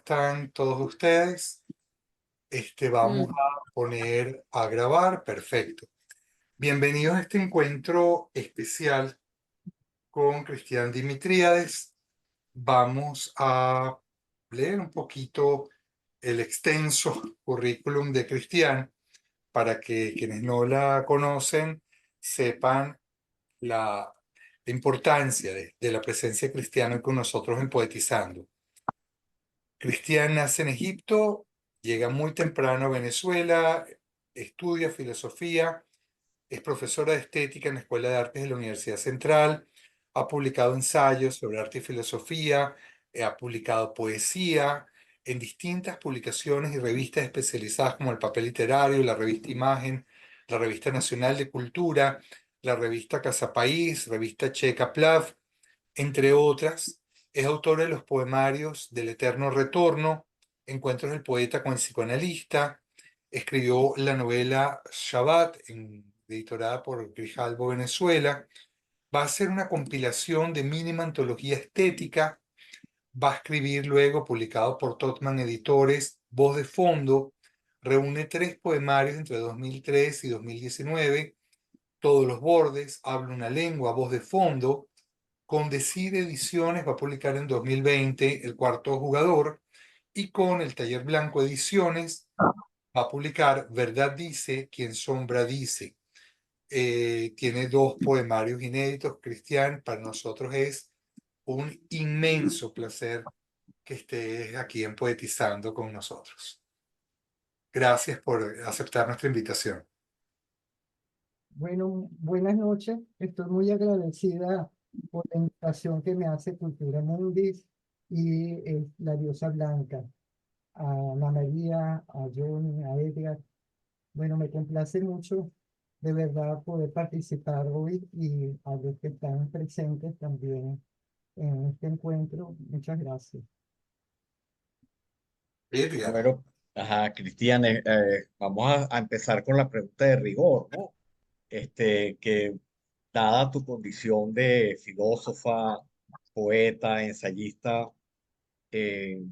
están todos ustedes? Vamos Mm, a poner a grabar. Perfecto. Bienvenidos a este encuentro especial con Cristian Dimitriades. Vamos a leer un poquito el extenso currículum de Cristian para que quienes no la conocen sepan la importancia de la presencia cristiana con nosotros en Poetizando. Cristian nace en Egipto, llega muy temprano a Venezuela, estudia filosofía, es profesora de estética en la Escuela de Artes de la Universidad Central, ha publicado ensayos sobre arte y filosofía, ha publicado poesía en distintas publicaciones y revistas especializadas como El Papel Literario, la revista Imagen, la Revista Nacional de Cultura, la revista Casa País, revista Checa Plav, entre otras. Es autor de los poemarios del Eterno Retorno, Encuentros del Poeta con el Psicoanalista. Escribió la novela Shabbat, editada por Grijalbo Venezuela. Va a hacer una compilación de mínima antología estética. Va a escribir luego, publicado por Totman Editores, Voz de Fondo. Reúne 3 poemarios entre 2003 y 2019. Todos los bordes, Habla una lengua, Voz de Fondo. Con Decir Ediciones va a publicar en 2020 El Cuarto Jugador, y con el Taller Blanco Ediciones va a publicar Verdad Dice, Quien Sombra Dice. Tiene 2 poemarios inéditos. Cristian, para nosotros es un inmenso placer que estés aquí en Poetizando con nosotros. Gracias por aceptar nuestra invitación. Bueno, buenas noches. Estoy muy agradecida por la invitación que me hace Cultura Mundis y la Diosa Blanca, a Ana María, a Johnny, a Edgar. Bueno, me complace mucho de verdad poder participar hoy y a los que están presentes también en este encuentro. Muchas gracias. Edgar. Bueno, ajá, Cristian, vamos a empezar con la pregunta de rigor, ¿no? Que dada tu condición de filósofa, poeta, ensayista, eh,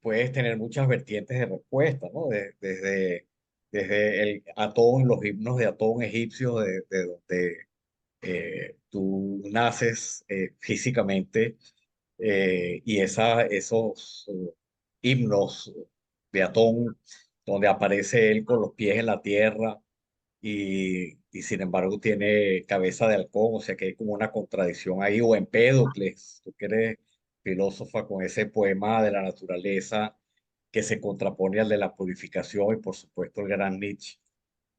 puedes tener muchas vertientes de respuesta, ¿no? Desde el Atón, los himnos de Atón egipcios, de donde tú naces físicamente, y esos himnos de Atón, donde aparece él con los pies en la tierra y sin embargo tiene cabeza de halcón, o sea que hay como una contradicción ahí, o Empédocles, tú que eres filósofa, con ese poema de la naturaleza que se contrapone al de la purificación, y por supuesto el gran Nietzsche.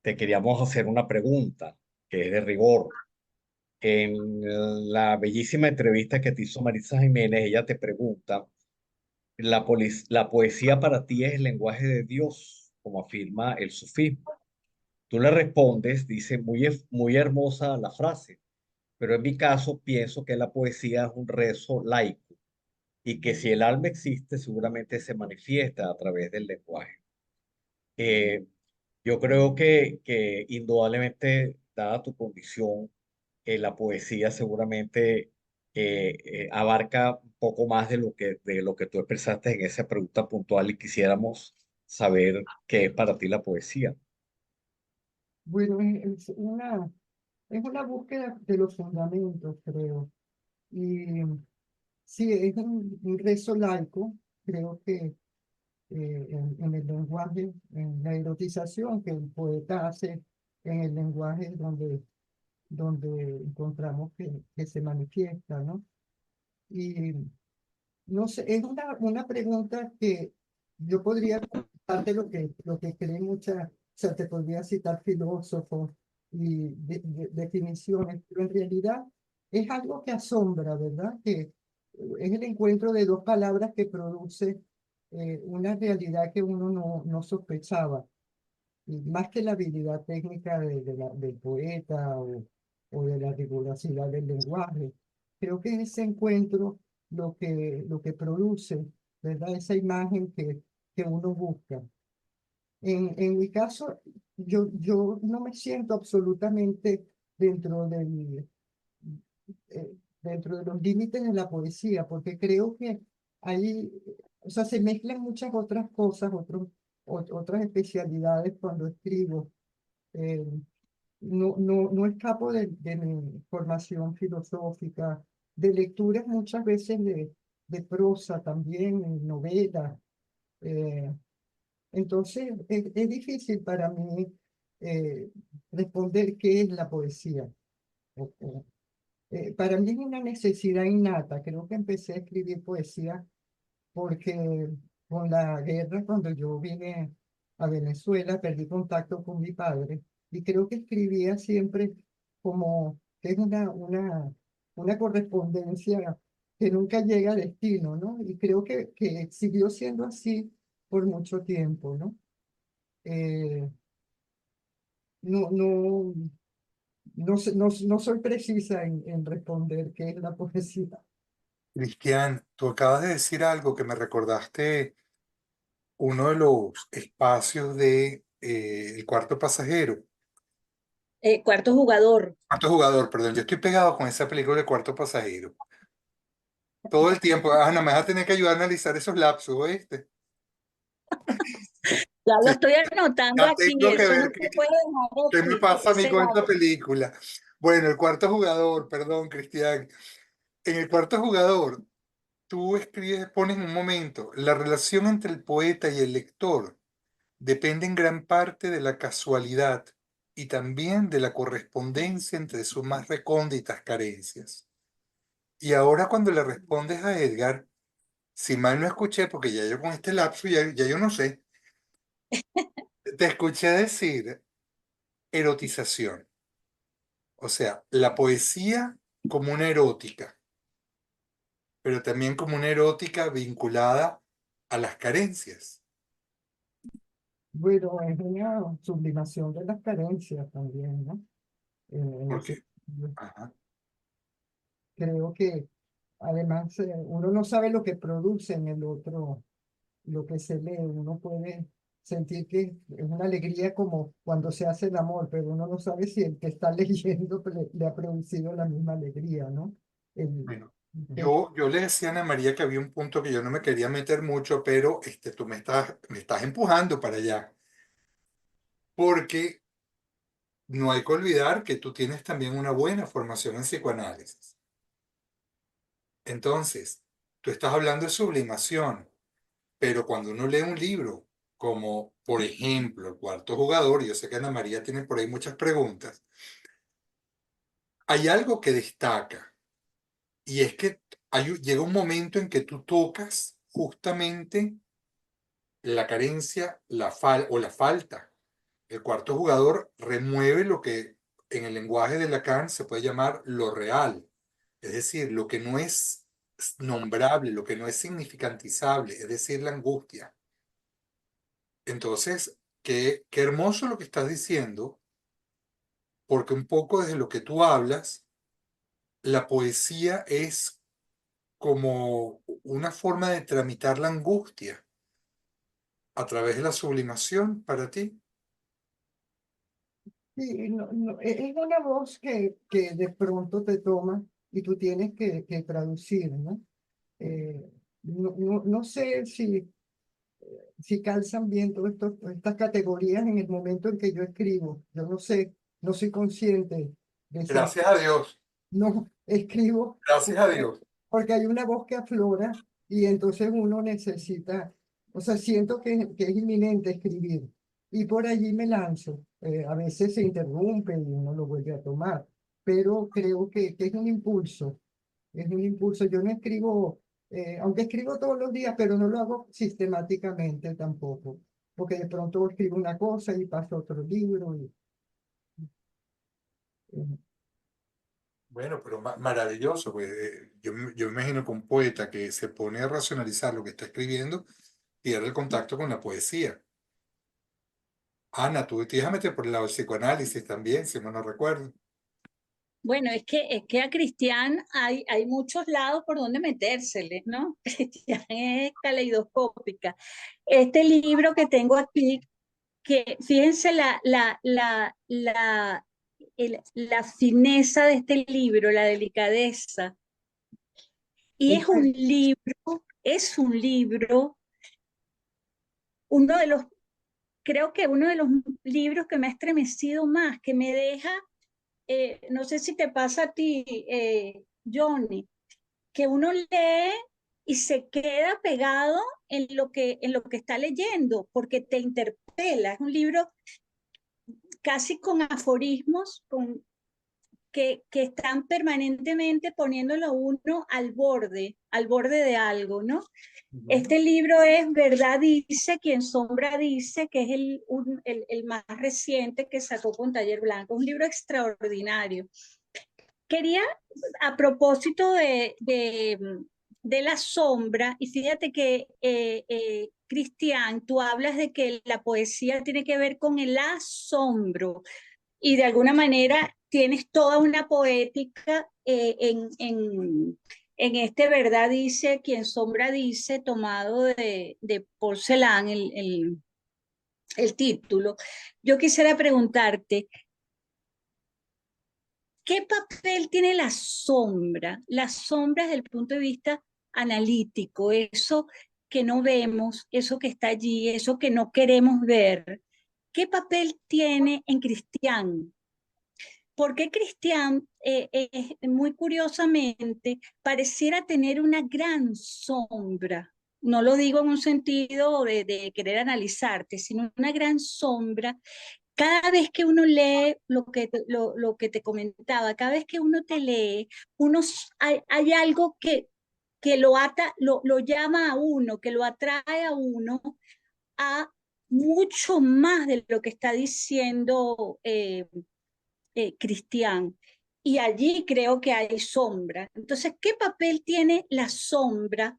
Te queríamos hacer una pregunta que es de rigor. En la bellísima entrevista que te hizo Marisa Jiménez, ella te pregunta: ¿la poesía para ti es el lenguaje de Dios, como afirma el sufismo? Tú le respondes, dice, muy hermosa la frase, pero en mi caso pienso que la poesía es un rezo laico y que si el alma existe, seguramente se manifiesta a través del lenguaje. Eh, yo creo que indudablemente, dada tu condición, la poesía seguramente abarca un poco más de lo que tú expresaste en esa pregunta puntual, y quisiéramos saber qué es para ti la poesía. Bueno, es una búsqueda de los fundamentos, creo. Y sí, es un rezo laico. Creo que en el lenguaje, en la erotización que el poeta hace en el lenguaje donde encontramos que se manifiesta, ¿no? Y no sé, es una pregunta que yo podría contarte lo que creen muchas, o sea, te podría citar filósofos y definiciones, pero en realidad es algo que asombra, ¿verdad? Que es el encuentro de dos palabras que produce una realidad que uno no sospechaba. Y más que la habilidad técnica del poeta o de la rigurosidad del lenguaje, creo que ese encuentro lo que produce, ¿verdad? Esa imagen que uno busca. En mi caso, yo no me siento absolutamente dentro dentro de los límites de la poesía, porque creo que ahí, o sea, se mezclan muchas otras cosas, otras especialidades cuando escribo. Eh, no escapo de mi formación filosófica, de lecturas muchas veces de prosa también, novela. eh, entonces, es difícil para mí eh, responder qué es la poesía. Para mí es una necesidad innata. Creo que empecé a escribir poesía porque con la guerra, cuando yo vine a Venezuela, perdí contacto con mi padre y creo que escribía siempre como que es una correspondencia que nunca llega a destino, ¿no? Y creo que siguió siendo así por mucho tiempo, ¿no? Eh, no, no, no soy precisa en responder qué es la poesía. Cristian, tú acabas de decir algo que me recordaste uno de los espacios de El Cuarto Pasajero. Cuarto jugador. Cuarto Jugador, perdón, yo estoy pegado con esa película de Cuarto Pasajero. Todo el tiempo, Ana, me vas a tener que ayudar a analizar esos lapsos, ¿oíste? Ya lo Sí, estoy anotando ya aquí, tengo que eso no ver se puede dejar qué me de pasa a mí ese con esta lado. película. Bueno, El Cuarto Jugador, perdón, Cristian. En El Cuarto Jugador, tú escribes, pones un momento, la relación entre el poeta y el lector depende en gran parte de la casualidad y también de la correspondencia entre sus más recónditas carencias. Y ahora cuando le respondes a Edgar, si mal no escuché, porque ya yo con este lapso ya yo no sé, te escuché decir erotización, o sea, la poesía como una erótica, pero también como una erótica vinculada a las carencias. Bueno, es una sublimación de las carencias también, ¿no? En ese Porque, sentido. ajá, Creo que además uno no sabe lo que produce en el otro, lo que se lee. Uno puede sentir que es una alegría como cuando se hace el amor, pero uno no sabe si el que está leyendo le ha producido la misma alegría, ¿no? El, bueno, el- yo le decía a Ana María que había un punto que yo no me quería meter mucho, pero tú me estás empujando para allá, porque no hay que olvidar que tú tienes también una buena formación en psicoanálisis. Entonces, tú estás hablando de sublimación, pero cuando uno lee un libro, como por ejemplo El Cuarto Jugador, y yo sé que Ana María tiene por ahí muchas preguntas, hay algo que destaca, y es que llega un momento en que tú tocas justamente la carencia, o la falta. El cuarto jugador remueve lo que en el lenguaje de Lacan se puede llamar lo real, es decir, lo que no es nombrable, lo que no es significantizable, es decir, la angustia. Entonces, qué hermoso lo que estás diciendo, porque un poco desde lo que tú hablas, la poesía es como una forma de tramitar la angustia a través de la sublimación para ti. sí, es una voz que de pronto te toma y tú tienes que traducir, ¿no? No sé si calzan bien todas estas categorías en el momento en que yo escribo. Yo no sé, no soy consciente de esa. Gracias a Dios, No escribo gracias a Dios. porque hay una voz que aflora y entonces uno necesita, o sea, siento que es inminente escribir y por allí me lanzo. A veces se interrumpe y uno lo vuelve a tomar, pero creo que es un impulso, es un impulso. Yo no escribo, aunque escribo todos los días, pero no lo hago sistemáticamente tampoco, porque de pronto escribo una cosa y paso a otro libro. Eh, Bueno, pero maravilloso, pues yo me imagino que un poeta que se pone a racionalizar lo que está escribiendo pierde el contacto con la poesía. Ana, tú te ibas a meter por el lado del psicoanálisis también, si no recuerdo. Bueno, es que a Cristian hay muchos lados por donde metérseles, ¿no? Cristian es caleidoscópica. Este libro que tengo aquí, que fíjense la fineza de este libro, la delicadeza. Y es un este, libro es un libro, uno de los, creo que uno de los libros que me ha estremecido más, que me deja, no sé si te pasa a ti, Johnny, que uno lee y se queda pegado en lo que está leyendo, porque te interpela. Es un libro casi con aforismos, que están permanentemente poniéndolo a uno al borde de algo, ¿no? Este libro es Verdad dice, quien sombra dice, que es el más reciente que sacó con Taller Blanco, un libro extraordinario. Quería, a propósito de la sombra, y fíjate que, Cristian, tú hablas de que la poesía tiene que ver con el asombro, y de alguna manera tienes toda una poética, en este Verdad dice, quien sombra dice, tomado de Paul Celan, el título. Yo quisiera preguntarte, ¿qué papel tiene la sombra? La sombra desde el punto de vista analítico, eso que no vemos, eso que está allí, eso que no queremos ver. ¿Qué papel tiene en Cristian? Porque Cristian, muy curiosamente, pareciera tener una gran sombra. No lo digo en un sentido de querer analizarte, sino una gran sombra. Cada vez que uno lee lo que te comentaba, cada vez que uno te lee, hay algo que lo llama a uno, que lo atrae a uno a mucho más de lo que está diciendo, Cristian. Y allí creo que hay sombra. Entonces, ¿qué papel tiene la sombra,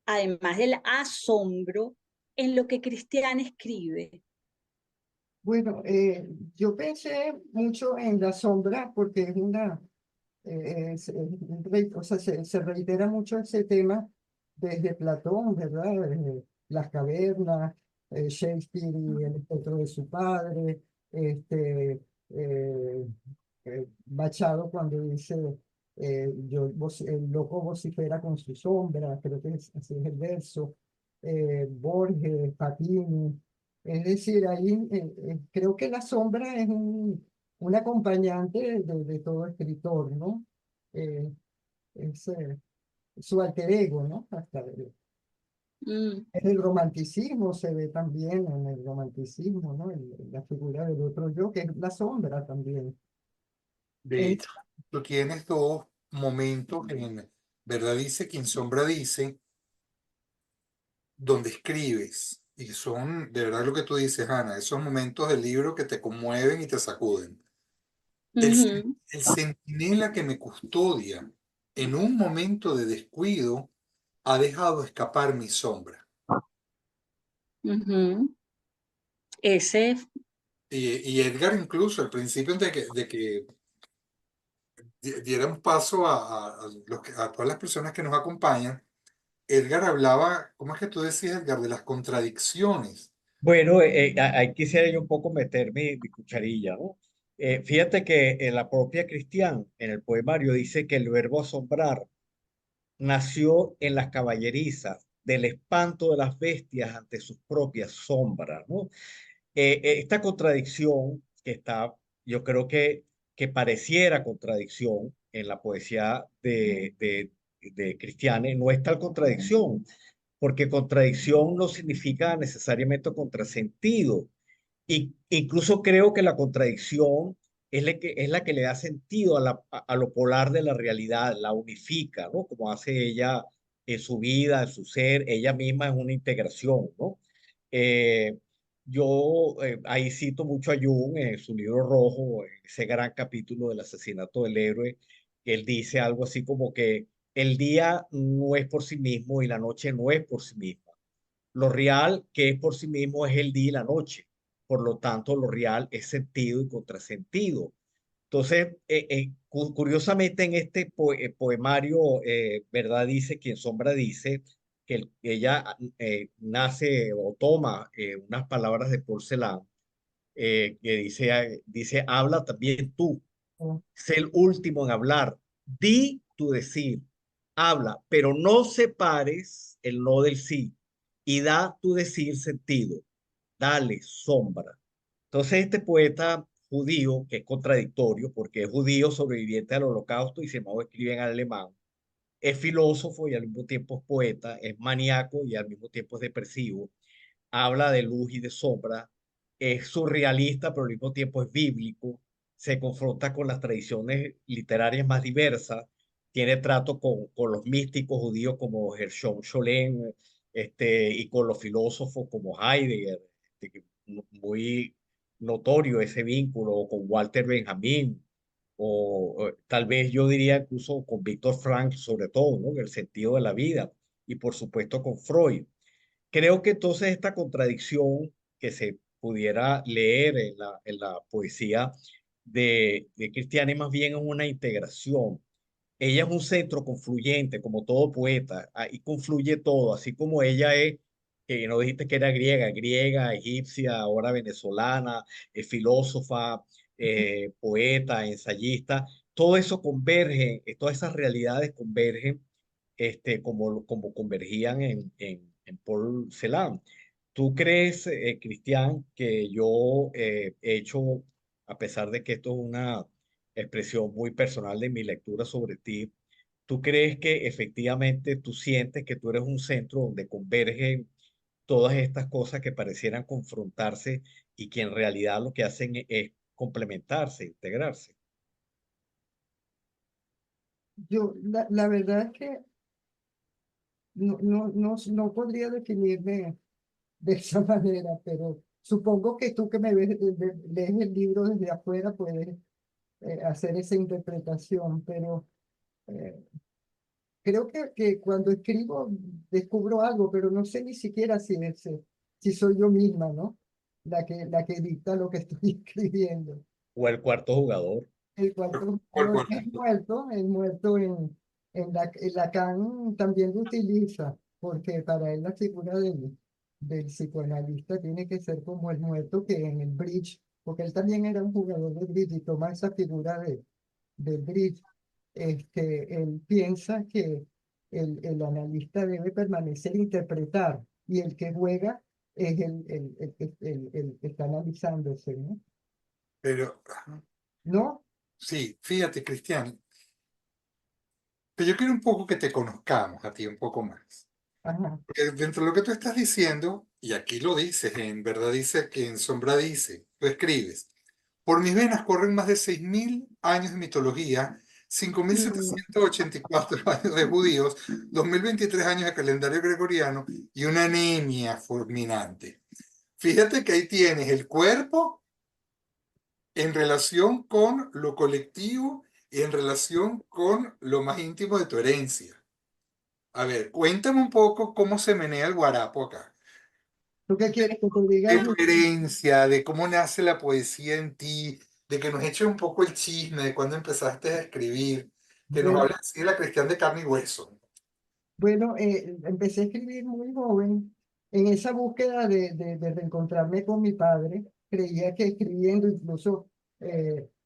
además del asombro, en lo que Cristian escribe? Bueno, yo pensé mucho en la sombra porque es una, o sea, se reitera mucho ese tema desde Platón, ¿verdad? Desde las cavernas, Shakespeare y el espectro de su padre, eh, Machado cuando dice, el loco vocifera con su sombra, creo que así es el verso, Borges, Papini, es decir, ahí creo que la sombra es un acompañante de todo escritor, ¿no? Eh, es su alter ego, ¿no? Hasta Mm. en el romanticismo se ve también, en el romanticismo, ¿no? La figura del otro yo, que es la sombra también. De Eh, hecho, tú tienes dos momentos en Verdad dice, quien sombra dice, donde escribes. Y son de verdad lo que tú dices, Ana, esos momentos del libro que te conmueven y te sacuden. Ujú, El centinela que me custodia en un momento de descuido ha dejado escapar mi sombra. ujú. Ese, Y Edgar incluso al principio de que diéramos paso a todas las personas que nos acompañan, Edgar hablaba, ¿cómo es que tú decías, Edgar, de las contradicciones? Bueno, ahí quisiera yo un poco meter mi cucharilla, ¿no? Fíjate que en la propia Cristian, en el poemario, dice que el verbo asombrar nació en las caballerizas del espanto de las bestias ante sus propias sombras, ¿no? Esta contradicción que está, yo creo que pareciera contradicción en la poesía de Cristiane, no es tal contradicción, porque contradicción no significa necesariamente contrasentido. Y incluso creo que la contradicción es la que le da sentido a lo polar de la realidad, la unifica, ¿no? Como hace ella en su vida, en su ser, ella misma es una integración, ¿no? Eh, ahí cito mucho a Jung en su libro Rojo, en ese gran capítulo del asesinato del héroe, que él dice algo así como que el día no es por sí mismo y la noche no es por sí misma. Lo real que es por sí mismo es el día y la noche. Por lo tanto, lo real es sentido y contrasentido. Entonces, curiosamente en este poemario, Verdad dice, quien sombra dice, que ella nace o toma unas palabras de Porcelán, que dice, habla también tú, sé el último en hablar, di tu decir, habla, pero no separes el no del sí y da tu decir sentido. Dale sombra. Entonces este poeta judío, que es contradictorio porque es judío sobreviviente al holocausto y sin embargo escribe en alemán, es filósofo y al mismo tiempo es poeta, es maníaco y al mismo tiempo es depresivo, habla de luz y de sombra, es surrealista pero al mismo tiempo es bíblico, se confronta con las tradiciones literarias más diversas, tiene trato con los místicos judíos como Gershom Scholem, y con los filósofos como Heidegger, que muy notorio ese vínculo, o con Walter Benjamin, o tal vez yo diría incluso con Víctor Frank, sobre todo, ¿no? El sentido de la vida, y por supuesto con Freud. Creo que entonces esta contradicción que se pudiera leer en la poesía de Cristiana es más bien una integración. Ella es un centro confluyente, como todo poeta, ahí confluye todo, así como ella es, que no dijiste que era griega, griega, egipcia, ahora venezolana, filósofa, poeta, ensayista, todo eso converge, todas esas realidades convergen, como convergían en Paul Celan. ¿Tú crees, Cristian, que yo he hecho, a pesar de que esto es una expresión muy personal de mi lectura sobre ti, ¿tú crees que efectivamente tú sientes que tú eres un centro donde convergen todas estas cosas que parecieran confrontarse y que en realidad lo que hacen es complementarse, integrarse? La verdad es que no podría definirme de esa manera, pero supongo que tú que me ves, lees el libro desde afuera puedes hacer esa interpretación, pero eh, creo que cuando escribo descubro algo, pero no sé ni siquiera si soy yo misma, ¿no? La que dicta lo que estoy escribiendo. ¿O el cuarto jugador? El cuarto ¿Cuál, jugador cuál? es muerto en Lacan también lo utiliza, porque para él la figura del psicoanalista tiene que ser como el muerto que en el bridge, porque él también era un jugador de bridge y toma esa figura del bridge. Él piensa que el analista debe permanecer e interpretar, y el que juega es el que está analizándose, ¿no? Pero, ¿No? sí, fíjate, Cristian, que yo quiero un poco que te conozcamos a ti un poco más. Ajá. Porque dentro de lo que tú estás diciendo, y aquí lo dices, en verdad dice que en sombra dice, tú escribes, por mis venas corren más de 6.000 años de mitología, cinco mil Mm, setecientos ochenta y cuatro años de judíos, 2023 años de calendario gregoriano y una anemia fulminante. Fíjate que ahí tienes el cuerpo en relación con lo colectivo y en relación con lo más íntimo de tu herencia. A ver, cuéntame un poco cómo se menea el guarapo acá. ¿Tú qué quieres que te diga? De tu herencia, de cómo nace la poesía en ti, de que nos eches un poco el chisme de cuando empezaste a escribir, que nos Bueno, hables así de la Cristian de carne y hueso. bueno, empecé a escribir muy joven en esa búsqueda de reencontrarme con mi padre. Creía que escribiendo incluso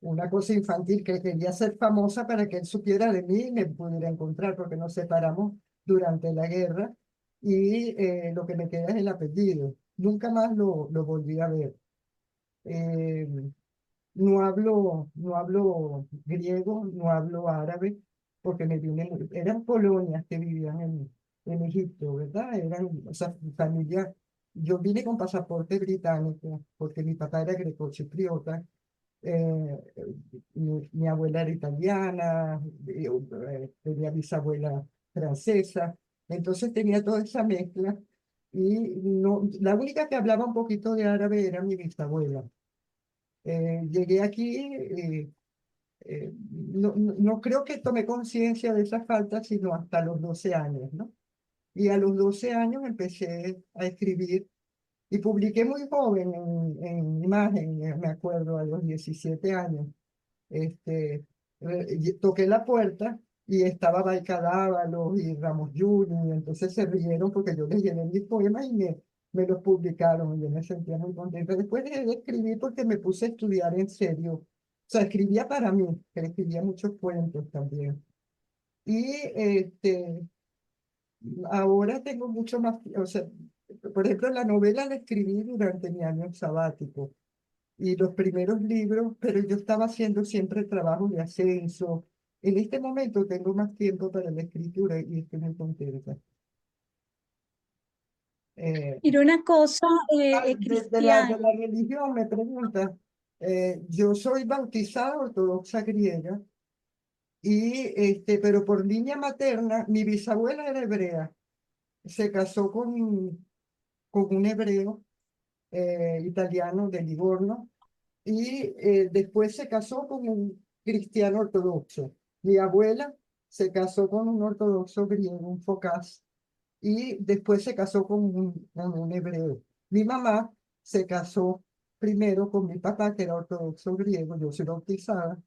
una cosa infantil, que quería ser famosa para que él supiera de mí y me pudiera encontrar, porque nos separamos durante la guerra y lo que me queda es el apellido. Nunca más lo volví a ver. Eh, no hablo griego, no hablo árabe, porque eran colonias que vivían en Egipto, ¿verdad? Eran, o sea, familia. Yo vine con pasaporte británico, porque mi papá era grecochipriota, eh, mi abuela era italiana, tenía bisabuela francesa, entonces tenía toda esa mezcla, y no, la única que hablaba un poquito de árabe era mi bisabuela. Llegué aquí, no creo que tomé conciencia de esa falta sino hasta los 12 años, ¿no? Y a los 12 años empecé a escribir y publiqué muy joven en Imagen, me acuerdo, a los 17 años. Toqué la puerta y estaba Dávalos y Ramos Junior, y entonces se rieron porque yo les llené mis poemas y me los publicaron, y yo me sentía muy contenta. Después dejé de escribir porque me puse a estudiar en serio. O sea, escribía para mí, pero escribía muchos cuentos también. Y ahora tengo mucho más, o sea, por ejemplo, la novela la escribí durante mi año sabático y los primeros libros, pero yo estaba haciendo siempre trabajo de ascenso. En este momento tengo más tiempo para la escritura y estoy muy contenta. Mira una cosa, De Cristian. la religión me pregunta, yo soy bautizada ortodoxa griega y pero por línea materna, mi bisabuela era hebrea, se casó con un hebreo italiano de Livorno y después se casó con un cristiano ortodoxo. Mi abuela se casó con un ortodoxo griego, un focás, y después se casó con un hebreo. Mi mamá se casó primero con mi papá, que era ortodoxo griego, yo soy bautizada,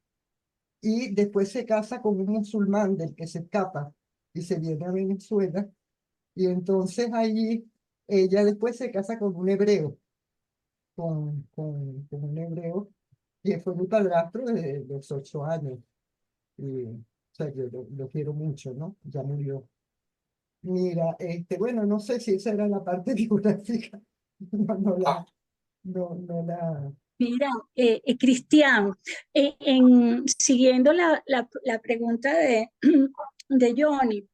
y después se casa con un musulmán del que se escapa y se viene a Venezuela, y entonces allí ella después se casa con un hebreo, con un hebreo, y fue mi padrastro desde los 8 años, y, o sea, yo lo quiero mucho, ¿no? Ya murió. Mira, bueno, no sé si esa era la parte biográfica. No, Ah, no la. Mira, Cristian, siguiendo la pregunta de Johnny,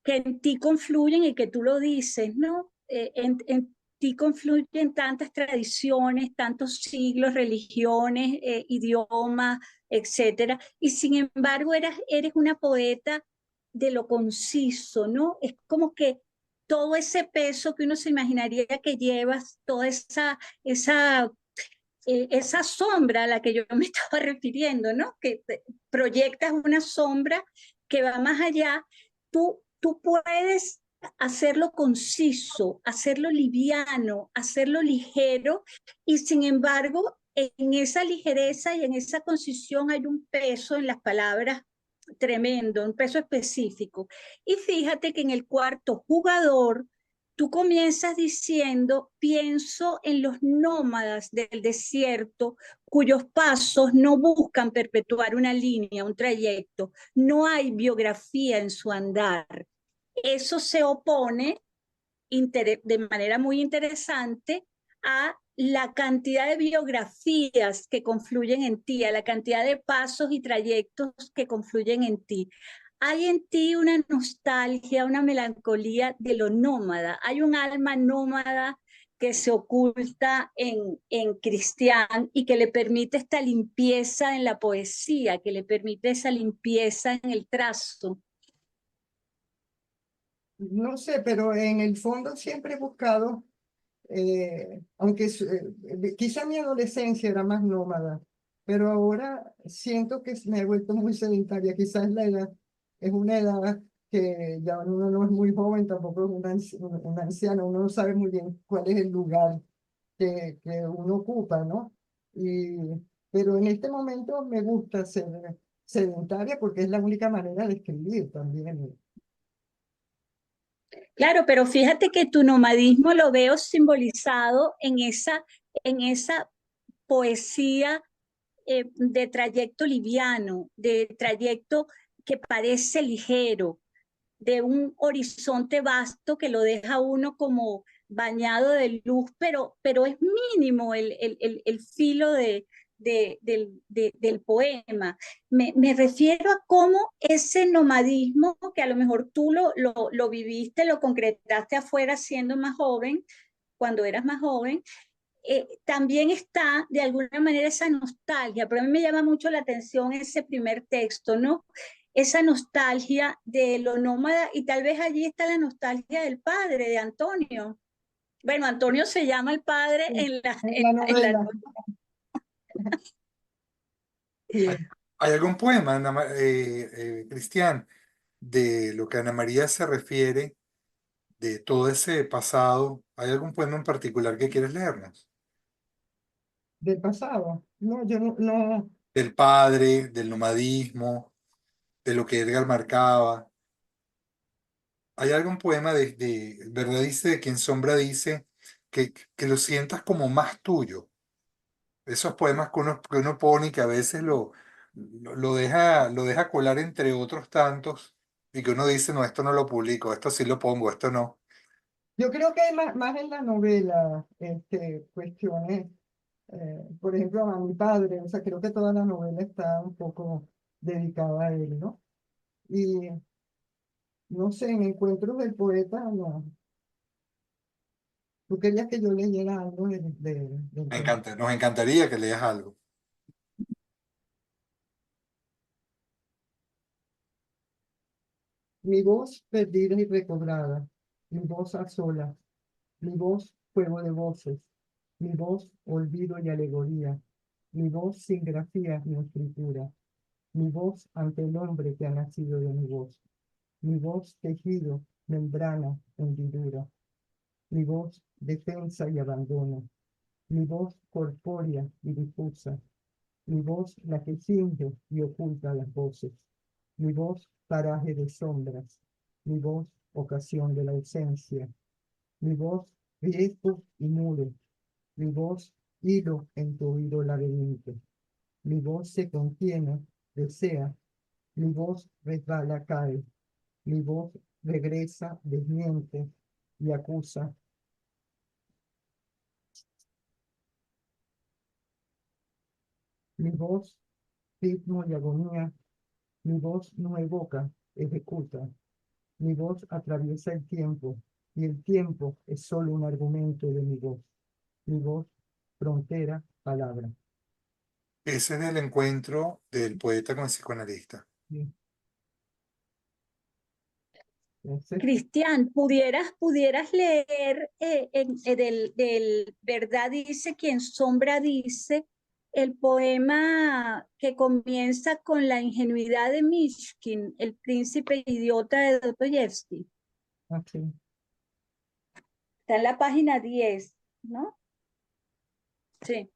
que en ti confluyen y que tú lo dices, ¿no? En ti confluyen tantas tradiciones, tantos siglos, religiones, idiomas, etcétera, y sin embargo eres una poeta de lo conciso, ¿no? Es como que todo ese peso que uno se imaginaría que llevas, toda esa sombra a la que yo me estaba refiriendo, ¿no? Que proyectas una sombra que va más allá, tú puedes hacerlo conciso, hacerlo liviano, hacerlo ligero, y sin embargo, en esa ligereza y en esa concisión hay un peso en las palabras tremendo, un peso específico. Y fíjate que en el cuarto jugador, tú comienzas diciendo, pienso en los nómadas del desierto cuyos pasos no buscan perpetuar una línea, un trayecto, no hay biografía en su andar. Eso se opone de manera muy interesante a la cantidad de biografías que confluyen en ti, a la cantidad de pasos y trayectos que confluyen en ti. Hay en ti una nostalgia, una melancolía de lo nómada. Hay un alma nómada que se oculta en Cristian y que le permite esta limpieza en la poesía, que le permite esa limpieza en el trazo. No sé, pero en el fondo siempre he buscado, aunque quizá mi adolescencia era más nómada, pero ahora siento que me he vuelto muy sedentaria. Quizás la edad es una edad que ya uno no es muy joven, tampoco es un anciano, uno no sabe muy bien cuál es el lugar que uno ocupa, ¿no? Y, pero en este momento me gusta ser sedentaria porque es la única manera de escribir también. Claro, pero fíjate que tu nomadismo lo veo simbolizado en esa poesía de trayecto liviano, de trayecto que parece ligero, de un horizonte vasto que lo deja uno como bañado de luz, pero es mínimo el filo del poema. Me refiero a cómo ese nomadismo, que a lo mejor tú lo viviste, lo concretaste afuera siendo más joven, cuando eras más joven, también está de alguna manera esa nostalgia, pero a mí me llama mucho la atención ese primer texto, ¿no? Esa nostalgia de lo nómada, y tal vez allí está la nostalgia del padre, de Antonio. Bueno, Antonio se llama el padre En en la, en en, la en la novela. ¿hay, Sí. hay algún poema, Cristian, de lo que Ana María se refiere, de todo ese pasado? ¿Hay algún poema en particular que quieres leernos? Del pasado. No, yo no. Del padre, del nomadismo, de lo que Edgar marcaba. ¿Hay algún poema verdad dice, de quien sombra dice, que lo sientas como más tuyo? Esos poemas que uno pone y que a veces lo deja colar entre otros tantos. y que uno dice, no, esto no lo publico, esto sí lo pongo, esto no. Yo creo que hay más en la novela cuestiones, por ejemplo, a mi padre, o sea, creo que toda la novela está un poco dedicada a él, ¿no? Y no sé, en Encuentros del Poeta, no. Tú querías que yo leyera algo del Me poeta. encanta, nos encantaría que leas algo. Mi voz perdida y recobrada, mi voz a solas, mi voz juego de voces, mi voz olvido y alegoría, mi voz sin grafía ni escritura, mi voz ante el hombre que ha nacido de mi voz, mi voz tejido, membrana, hendidura, mi voz defensa y abandono, mi voz corpórea y difusa, mi voz la que finge y oculta las voces, mi voz paraje de sombras, mi voz ocasión de la ausencia, mi voz riesgo y muro, mi voz hilo en tu oído laberinto, mi voz se contiene, desea, mi voz resbala, cae, mi voz regresa, desmiente y acusa, mi voz ritmo y agonía, mi voz no evoca, ejecuta. Mi voz atraviesa el tiempo y el tiempo es solo un argumento de mi voz. Mi voz, frontera, palabra. Ese es el encuentro del poeta con el psicoanalista. Bien. Entonces, Cristian, ¿pudieras leer del Verdad dice quien sombra dice, el poema que comienza con la ingenuidad de Mishkin, el príncipe idiota de Dostoyevsky? así. Está en la página 10, ¿no? Sí.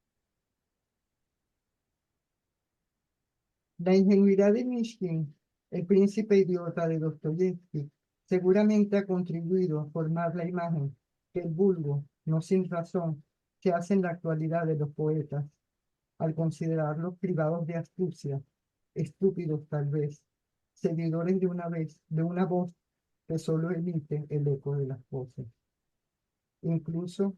La ingenuidad de Mishkin, el príncipe idiota de Dostoyevsky, seguramente ha contribuido a formar la imagen que el vulgo, no sin razón, se hace en la actualidad de los poetas, al considerarlos privados de astucia, estúpidos tal vez, seguidores de una voz que solo emite el eco de las voces. Incluso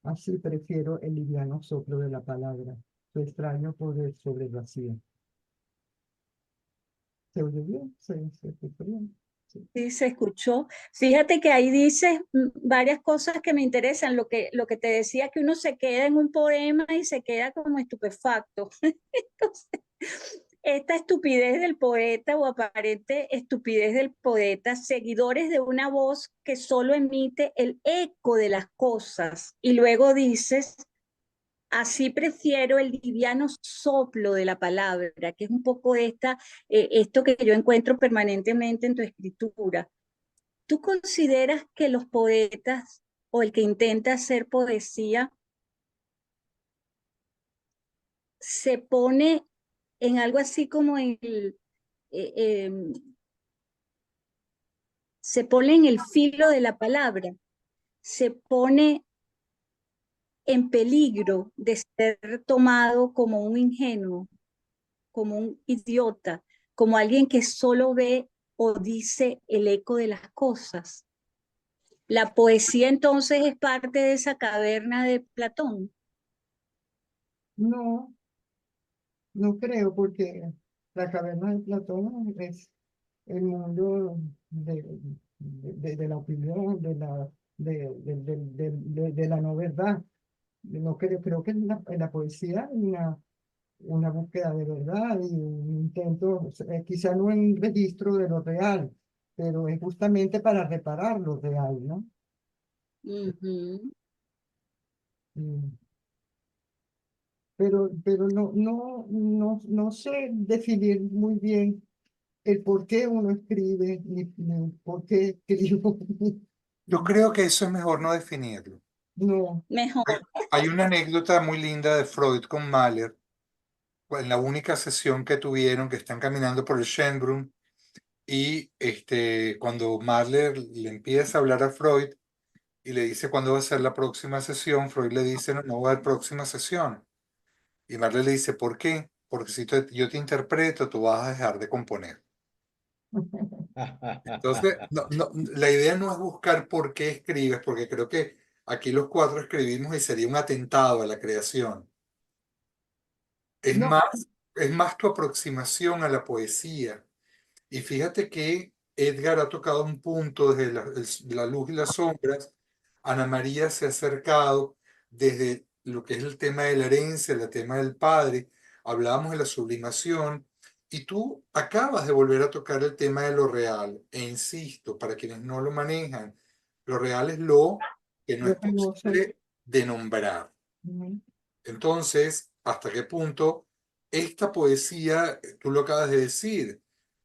así prefiero el liviano soplo de la palabra, su extraño poder sobre el vacío. ¿Se oye bien? ¿Se escucha bien? Sí. Sí, se escuchó. Fíjate que ahí dices varias cosas que me interesan. Lo que te decía, que uno se queda en un poema y se queda como estupefacto. Entonces, esta estupidez del poeta o aparente estupidez del poeta, seguidores de una voz que solo emite el eco de las cosas. Y luego dices, así prefiero el liviano soplo de la palabra, que es un poco esto que yo encuentro permanentemente en tu escritura. ¿Tú consideras que los poetas o el que intenta hacer poesía se pone en algo así como eh, eh, se pone en el filo de la palabra, se pone en peligro de ser tomado como un ingenuo, como un idiota, como alguien que solo ve o dice el eco de las cosas? La poesía entonces es parte de esa caverna de Platón. No, no creo, porque la caverna de Platón es el mundo de la opinión, de la no verdad. No creo que en la poesía hay una búsqueda de verdad y un intento, quizá no en un registro de lo real, pero es justamente para reparar lo real, ¿no? Ujú. Mm. Pero no sé definir muy bien el por qué uno escribe, ni por qué escribo. Yo creo que eso es mejor no definirlo. No, Mejor. Hay una anécdota muy linda de Freud con Mahler, en la única sesión que tuvieron, que están caminando por el Schönbrunn, y cuando Mahler le empieza a hablar a Freud y le dice cuándo va a ser la próxima sesión, Freud le dice, no, no va a haber próxima sesión. Y Mahler le dice, ¿por qué? Porque si yo te interpreto, tú vas a dejar de componer. Entonces, la idea no es buscar por qué escribes, porque creo que aquí los cuatro escribimos y sería un atentado a la creación. Es No, más, es más tu aproximación a la poesía. Y fíjate que Edgar ha tocado un punto desde la luz y las sombras. Ana María se ha acercado desde lo que es el tema de la herencia, el tema del padre. Hablábamos de la sublimación. Y tú acabas de volver a tocar el tema de lo real. E insisto, para quienes no lo manejan, lo real es lo que no es lo que no sé. posible de nombrar. Ujú. Entonces, ¿hasta qué punto esta poesía, tú lo acabas de decir,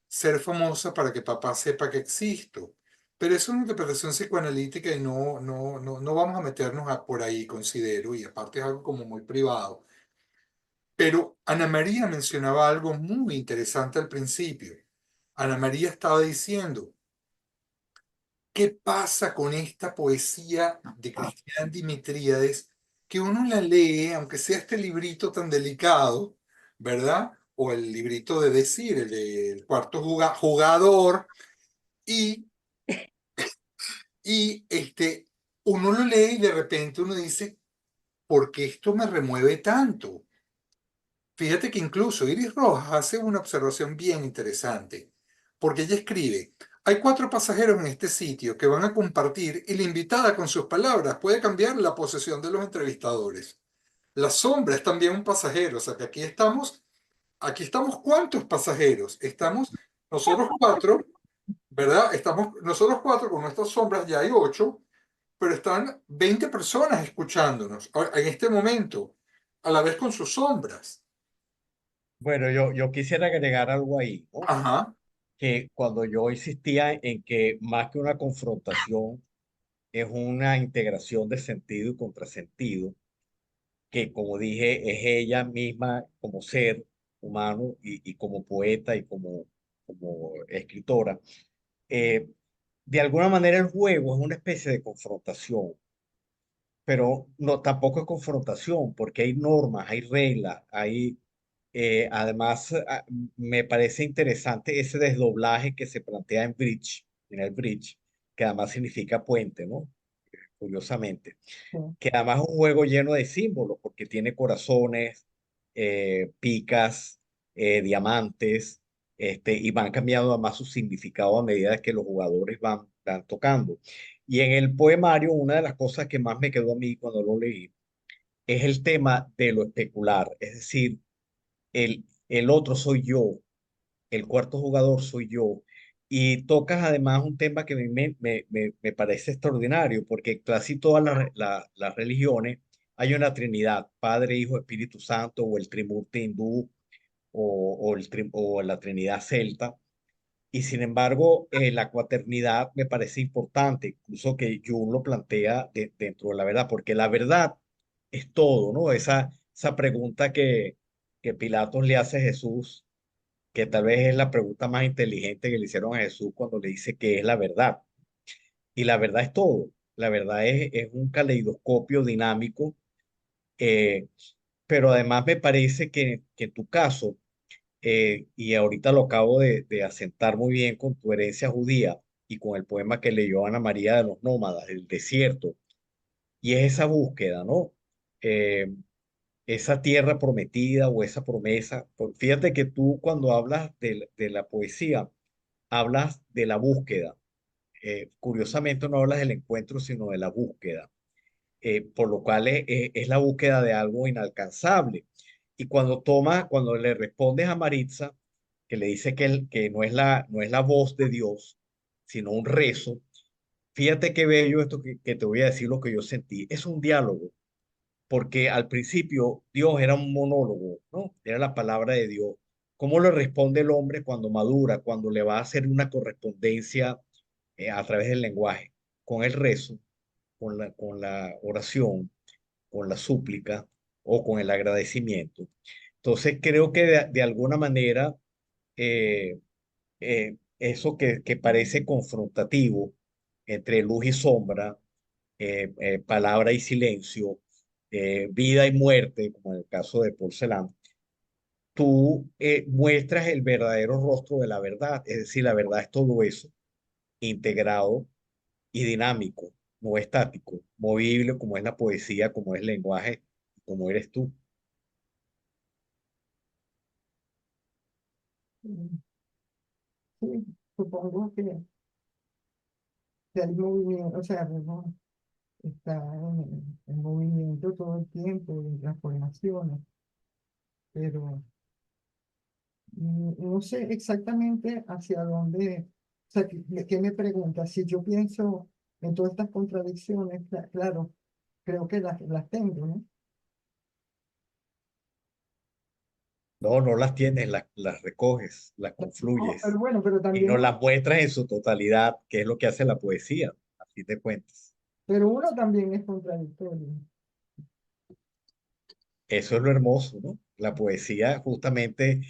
ser famosa para que papá sepa que existo? Pero es una interpretación psicoanalítica y no vamos a meternos por ahí, considero, y aparte es algo como muy privado. Pero Ana María mencionaba algo muy interesante al principio. Ana María estaba diciendo, ¿qué pasa con esta poesía de Cristian Dimitríades que uno la lee, aunque sea este librito tan delicado, ¿verdad? O el librito de decir, el del cuarto jugador, y, y uno lo lee y de repente uno dice, ¿por qué esto me remueve tanto? Fíjate que incluso Iris Rojas hace una observación bien interesante, porque ella escribe, hay cuatro pasajeros en este sitio que van a compartir y la invitada con sus palabras puede cambiar la posesión de los entrevistadores. La sombra es también un pasajero, o sea que aquí estamos ¿cuántos pasajeros? Estamos nosotros cuatro, ¿verdad? Estamos nosotros cuatro con nuestras sombras, ya hay ocho, pero están 20 personas escuchándonos en este momento, a la vez con sus sombras. Bueno, yo quisiera agregar algo ahí, ¿no? Ajá. Que cuando yo insistía en que más que una confrontación es una integración de sentido y contrasentido, que como dije, es ella misma como ser humano y como poeta y como escritora. Eh, de alguna manera el juego es una especie de confrontación, pero no tampoco es confrontación, porque hay normas, hay reglas, además, me parece interesante ese desdoblaje que se plantea en el bridge, que además significa puente, ¿no? Curiosamente, Sí. que además es un juego lleno de símbolos, porque tiene corazones, picas, diamantes, y van cambiando además su significado a medida que los jugadores van tocando. Y en el poemario, una de las cosas que más me quedó a mí cuando lo leí es el tema de lo especular, es decir, el otro soy yo, el cuarto jugador soy yo. Y tocas además un tema que a mí me parece extraordinario, porque casi todas las religiones hay una Trinidad, Padre, Hijo, Espíritu Santo, o el Trimurti hindú, o la Trinidad celta. Y sin embargo, la cuaternidad me parece importante, incluso que Jung lo plantea dentro de la verdad, porque la verdad es todo, ¿no? Esa pregunta que Pilatos le hace a Jesús, que tal vez es la pregunta más inteligente que le hicieron a Jesús cuando le dice qué es la verdad. Y la verdad es todo. La verdad es un caleidoscopio dinámico, eh, pero además me parece que en tu caso, y ahorita lo acabo de asentar muy bien con tu herencia judía y con el poema que leyó Ana María de los Nómadas, El desierto, y es esa búsqueda, ¿no? Eh, esa tierra prometida o esa promesa. Fíjate que tú cuando hablas de la poesía, hablas de la búsqueda. Curiosamente no hablas del encuentro, sino de la búsqueda, por lo cual es la búsqueda de algo inalcanzable. Y cuando le respondes a Maritza, que le dice que no es la voz de Dios, sino un rezo, fíjate qué bello esto que te voy a decir lo que yo sentí. Es un diálogo, porque al principio Dios era un monólogo, ¿no? Era la palabra de Dios. ¿Cómo le responde el hombre cuando madura, cuando le va a hacer una correspondencia a través del lenguaje? Con el rezo, con la oración, con la súplica o con el agradecimiento. Entonces creo que de alguna manera eh, eso que parece confrontativo entre luz y sombra, palabra y silencio, vida y muerte, como en el caso de Porcelana, tú muestras el verdadero rostro de la verdad. Es decir, la verdad es todo eso, integrado y dinámico, no estático, movible como es la poesía, como es el lenguaje, como eres tú. Mm, Sí, supongo que hay movimiento, o sea, uno está en movimiento todo el tiempo, en transformaciones, pero no sé exactamente hacia dónde, o sea, ¿qué me pregunta? Si yo pienso en todas estas contradicciones, claro, creo que las tengo, ¿no? No, no las tienes, las recoges, las No, pero confluyes bueno, pero y también no las muestras en su totalidad, que es lo que hace la poesía, a fin de cuentas. pero uno también es contradictorio. Eso es lo hermoso, ¿no? La poesía justamente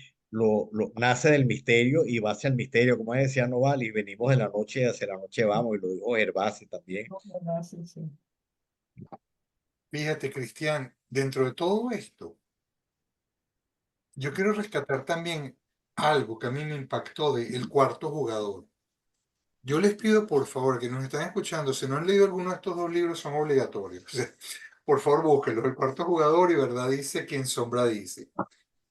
nace del misterio y va hacia el misterio, como decía Noval, y venimos de la noche hacia la noche vamos, y lo dijo Gervasi también. No, ¿verdad? Sí, sí. Fíjate, Cristian, dentro de todo esto, yo quiero rescatar también algo que a mí me impactó de El Cuarto Jugador. Yo les pido, por favor, que nos están escuchando, si no han leído alguno de estos dos libros, son obligatorios. O sea, por favor, búsquenlos. El Cuarto Jugador y Verdad dice quien sombra dice.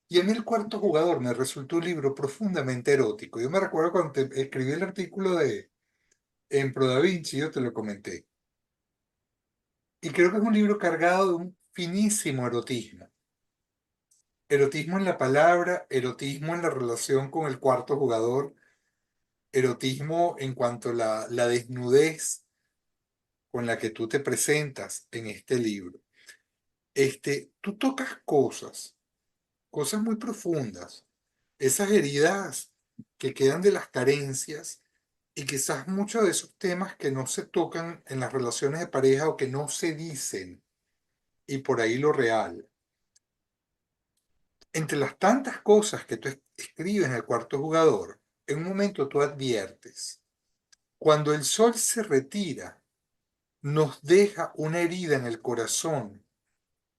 Y a mí El Cuarto Jugador me resultó un libro profundamente erótico. Yo me recuerdo cuando escribí el artículo en Pro Da Vinci, yo te lo comenté. Y creo que es un libro cargado de un finísimo erotismo. Erotismo en la palabra, erotismo en la relación con el cuarto jugador, erotismo en cuanto a la desnudez con la que tú te presentas en este libro. Tú tocas cosas muy profundas, esas heridas que quedan de las carencias y quizás muchos de esos temas que no se tocan en las relaciones de pareja o que no se dicen, y por ahí lo real. Entre las tantas cosas que tú escribes en el cuarto jugador, en un momento tú adviertes, cuando el sol se retira, nos deja una herida en el corazón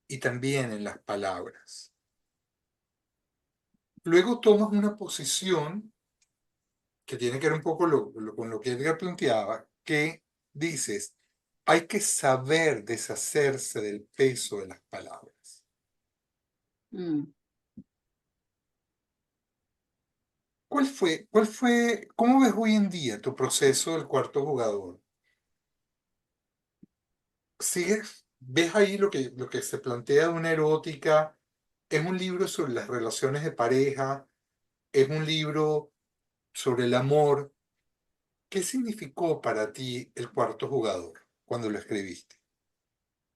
y también en las palabras. Luego tomas una posición que tiene que ver un poco con lo que Edgar planteaba, que dices, hay que saber deshacerse del peso de las palabras. Mm. ¿Cómo ves hoy en día tu proceso del cuarto jugador? ¿Ves ahí lo que se plantea de una erótica? ¿Es un libro sobre las relaciones de pareja? ¿Es un libro sobre el amor? ¿Qué significó para ti el cuarto jugador cuando lo escribiste?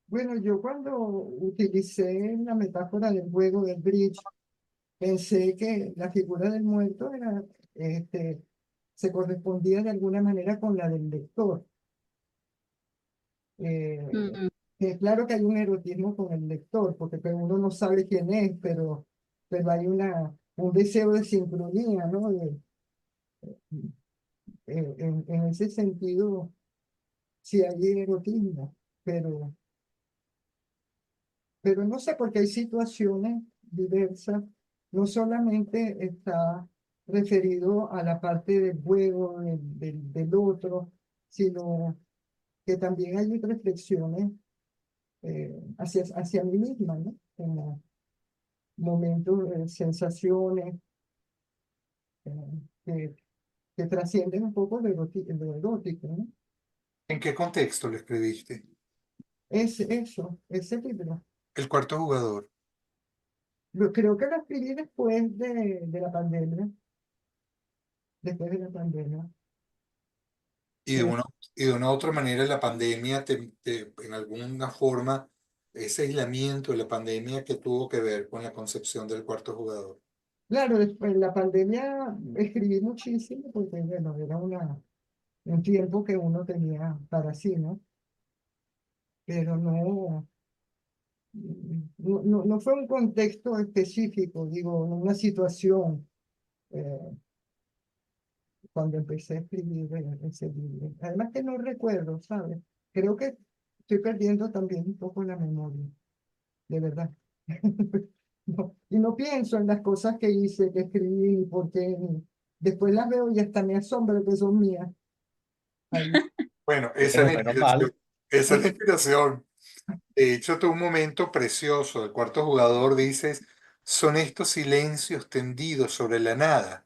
Bueno, yo cuando utilicé la metáfora del juego del bridge, pensé que la figura del muerto era, este, se correspondía de alguna manera con la del lector. Eh, Mm. que claro que hay un erotismo con el lector, porque pues, uno no sabe quién es, pero hay un deseo de sincronía, ¿no? En ese sentido, sí hay erotismo, pero, pero no sé, porque hay situaciones diversas, no solamente está referido a la parte del juego del otro, sino que también hay reflexiones hacia mí misma, ¿no? Como momentos, sensaciones eh, que, que trascienden un poco lo erótico, ¿no? ¿En qué contexto lo escribiste? Es eso, ese libro. El cuarto jugador. Creo que lo escribí después de la pandemia, después de la pandemia. Y de Eh, una, y de una u otra manera la pandemia, en alguna forma, ese aislamiento de la pandemia que tuvo que ver con la concepción del cuarto jugador. claro, después de la pandemia escribí muchísimo porque, bueno, era un tiempo que uno tenía para sí, ¿no? Pero no fue un contexto específico, digo, una situación eh, cuando empecé a escribir ese libro. Además que no recuerdo, ¿sabes? Creo que estoy perdiendo también un poco la memoria, de verdad. y no pienso en las cosas que hice, que escribí, porque después las veo y hasta me asombro que son mías. Ahí. Bueno, esa es Bueno, la menos mal. inspiración. Esa es la inspiración. De hecho, tuvo un momento precioso. El cuarto jugador dices, son estos silencios tendidos sobre la nada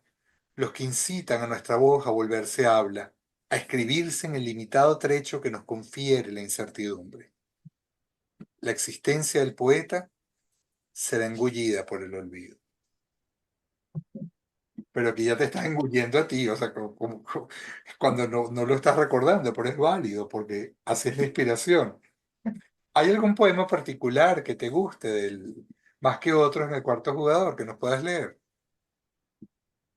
los que incitan a nuestra voz a volverse habla, a escribirse en el limitado trecho que nos confiere la incertidumbre. La existencia del poeta será engullida por el olvido. Pero aquí ya te estás engullendo a ti, o sea, cuando no lo estás recordando, pero es válido porque así es la inspiración. ¿Hay algún poema particular que te guste más que otros en el cuarto jugador que nos puedas leer?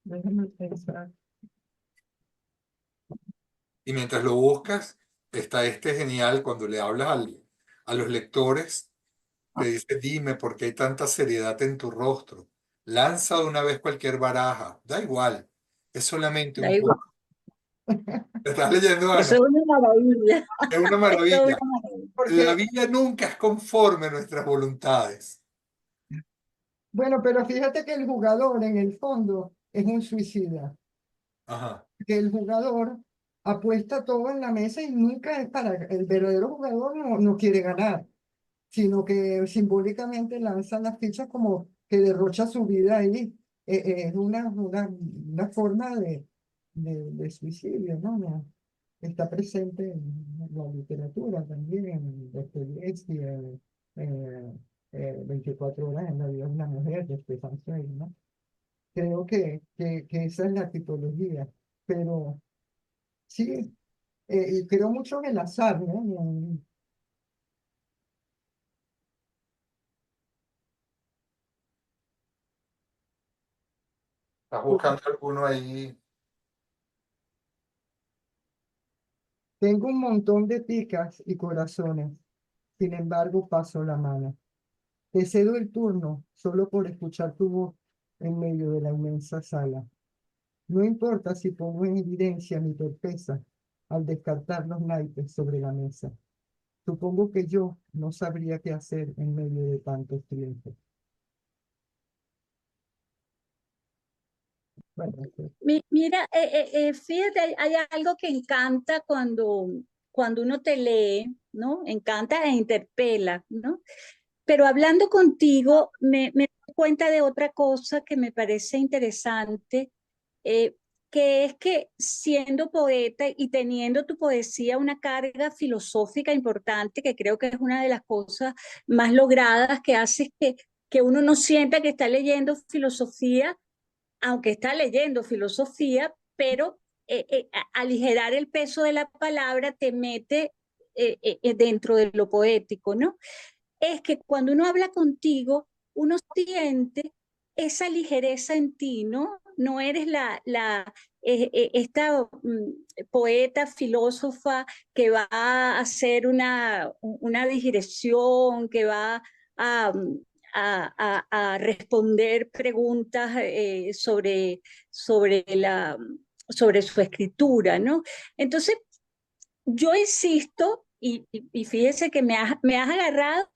Déjame pensar. Y mientras lo buscas, está este genial cuando le hablas a los lectores, te dice, dime por qué hay tanta seriedad en tu rostro. Lanza de una vez cualquier baraja, da igual, es solamente Da un igual. juego. ¿Estás leyendo, Eso es Ana? una maravilla. Es una Eso es maravilla. una maravilla. La Porque, vida nunca es conforme a nuestras voluntades. bueno, pero fíjate que el jugador en el fondo es un suicida, Ajá. que el jugador apuesta todo en la mesa y nunca es para, el verdadero jugador no quiere ganar, sino que simbólicamente lanza las fichas como que derrocha su vida ahí. Es una forma de suicidio, ¿no? Está presente en la literatura también, en Dostoyevsky, 24 horas en la vida de una mujer, de Stefan Zweig, ¿no? Creo que esa es la tipología, pero sí, y creo mucho en el azar, ¿no? ¿Estás buscando alguno ahí? Tengo un montón de picas y corazones, sin embargo paso la mano. Te cedo el turno solo por escuchar tu voz en medio de la inmensa sala. No importa si pongo en evidencia mi torpeza al descartar los naipes sobre la mesa. Supongo que yo no sabría qué hacer en medio de tantos triunfos. Bueno, pues, Mira, fíjate, hay algo que encanta cuando uno te lee, ¿no? Encanta e interpela, ¿no? Pero hablando contigo, me doy cuenta de otra cosa que me parece interesante, eh, que es que siendo poeta y teniendo tu poesía una carga filosófica importante, que creo que es una de las cosas más logradas que hace que uno no sienta que está leyendo filosofía, aunque está leyendo filosofía, pero aligerar el peso de la palabra te mete dentro de lo poético, ¿no? Es que cuando uno habla contigo, uno siente esa ligereza en ti, ¿no? No eres esta poeta, filósofa que va a hacer una digresión, que va a, a responder preguntas sobre, sobre su escritura, ¿no? Entonces, yo insisto, y fíjese que me has agarrado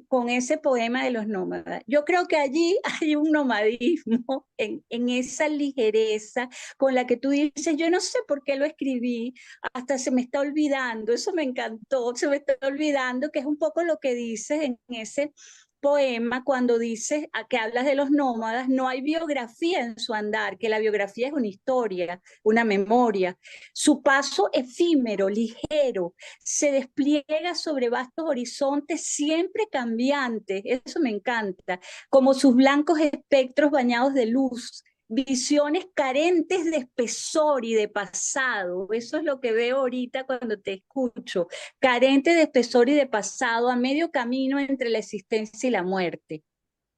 con ese poema de los nómadas. Yo creo que allí hay un nomadismo en esa ligereza con la que tú dices, yo no sé por qué lo escribí, hasta se me está olvidando, eso me encantó, se me está olvidando, que es un poco lo que dices en ese poema cuando dices que hablas de los nómadas, no hay biografía en su andar, que la biografía es una historia, una memoria. Su paso efímero, ligero, se despliega sobre vastos horizontes siempre cambiantes, eso me encanta, como sus blancos espectros bañados de luz, visiones carentes de espesor y de pasado. Eso es lo que veo ahorita cuando te escucho, carente de espesor y de pasado, a medio camino entre la existencia y la muerte.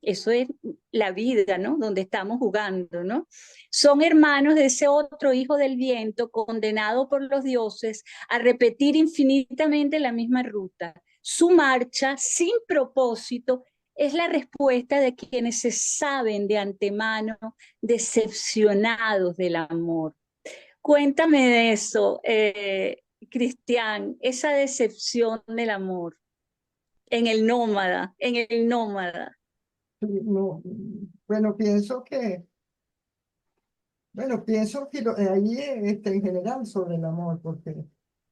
Eso es la vida, ¿no? Donde estamos jugando, ¿no? Son hermanos de ese otro hijo del viento, condenado por los dioses a repetir infinitamente la misma ruta. Su marcha, sin propósito, es la respuesta de quienes se saben de antemano decepcionados del amor. Cuéntame de eso, Cristian, esa decepción del amor en el nómada, en el nómada. no, bueno, pienso que ahí en general sobre el amor, porque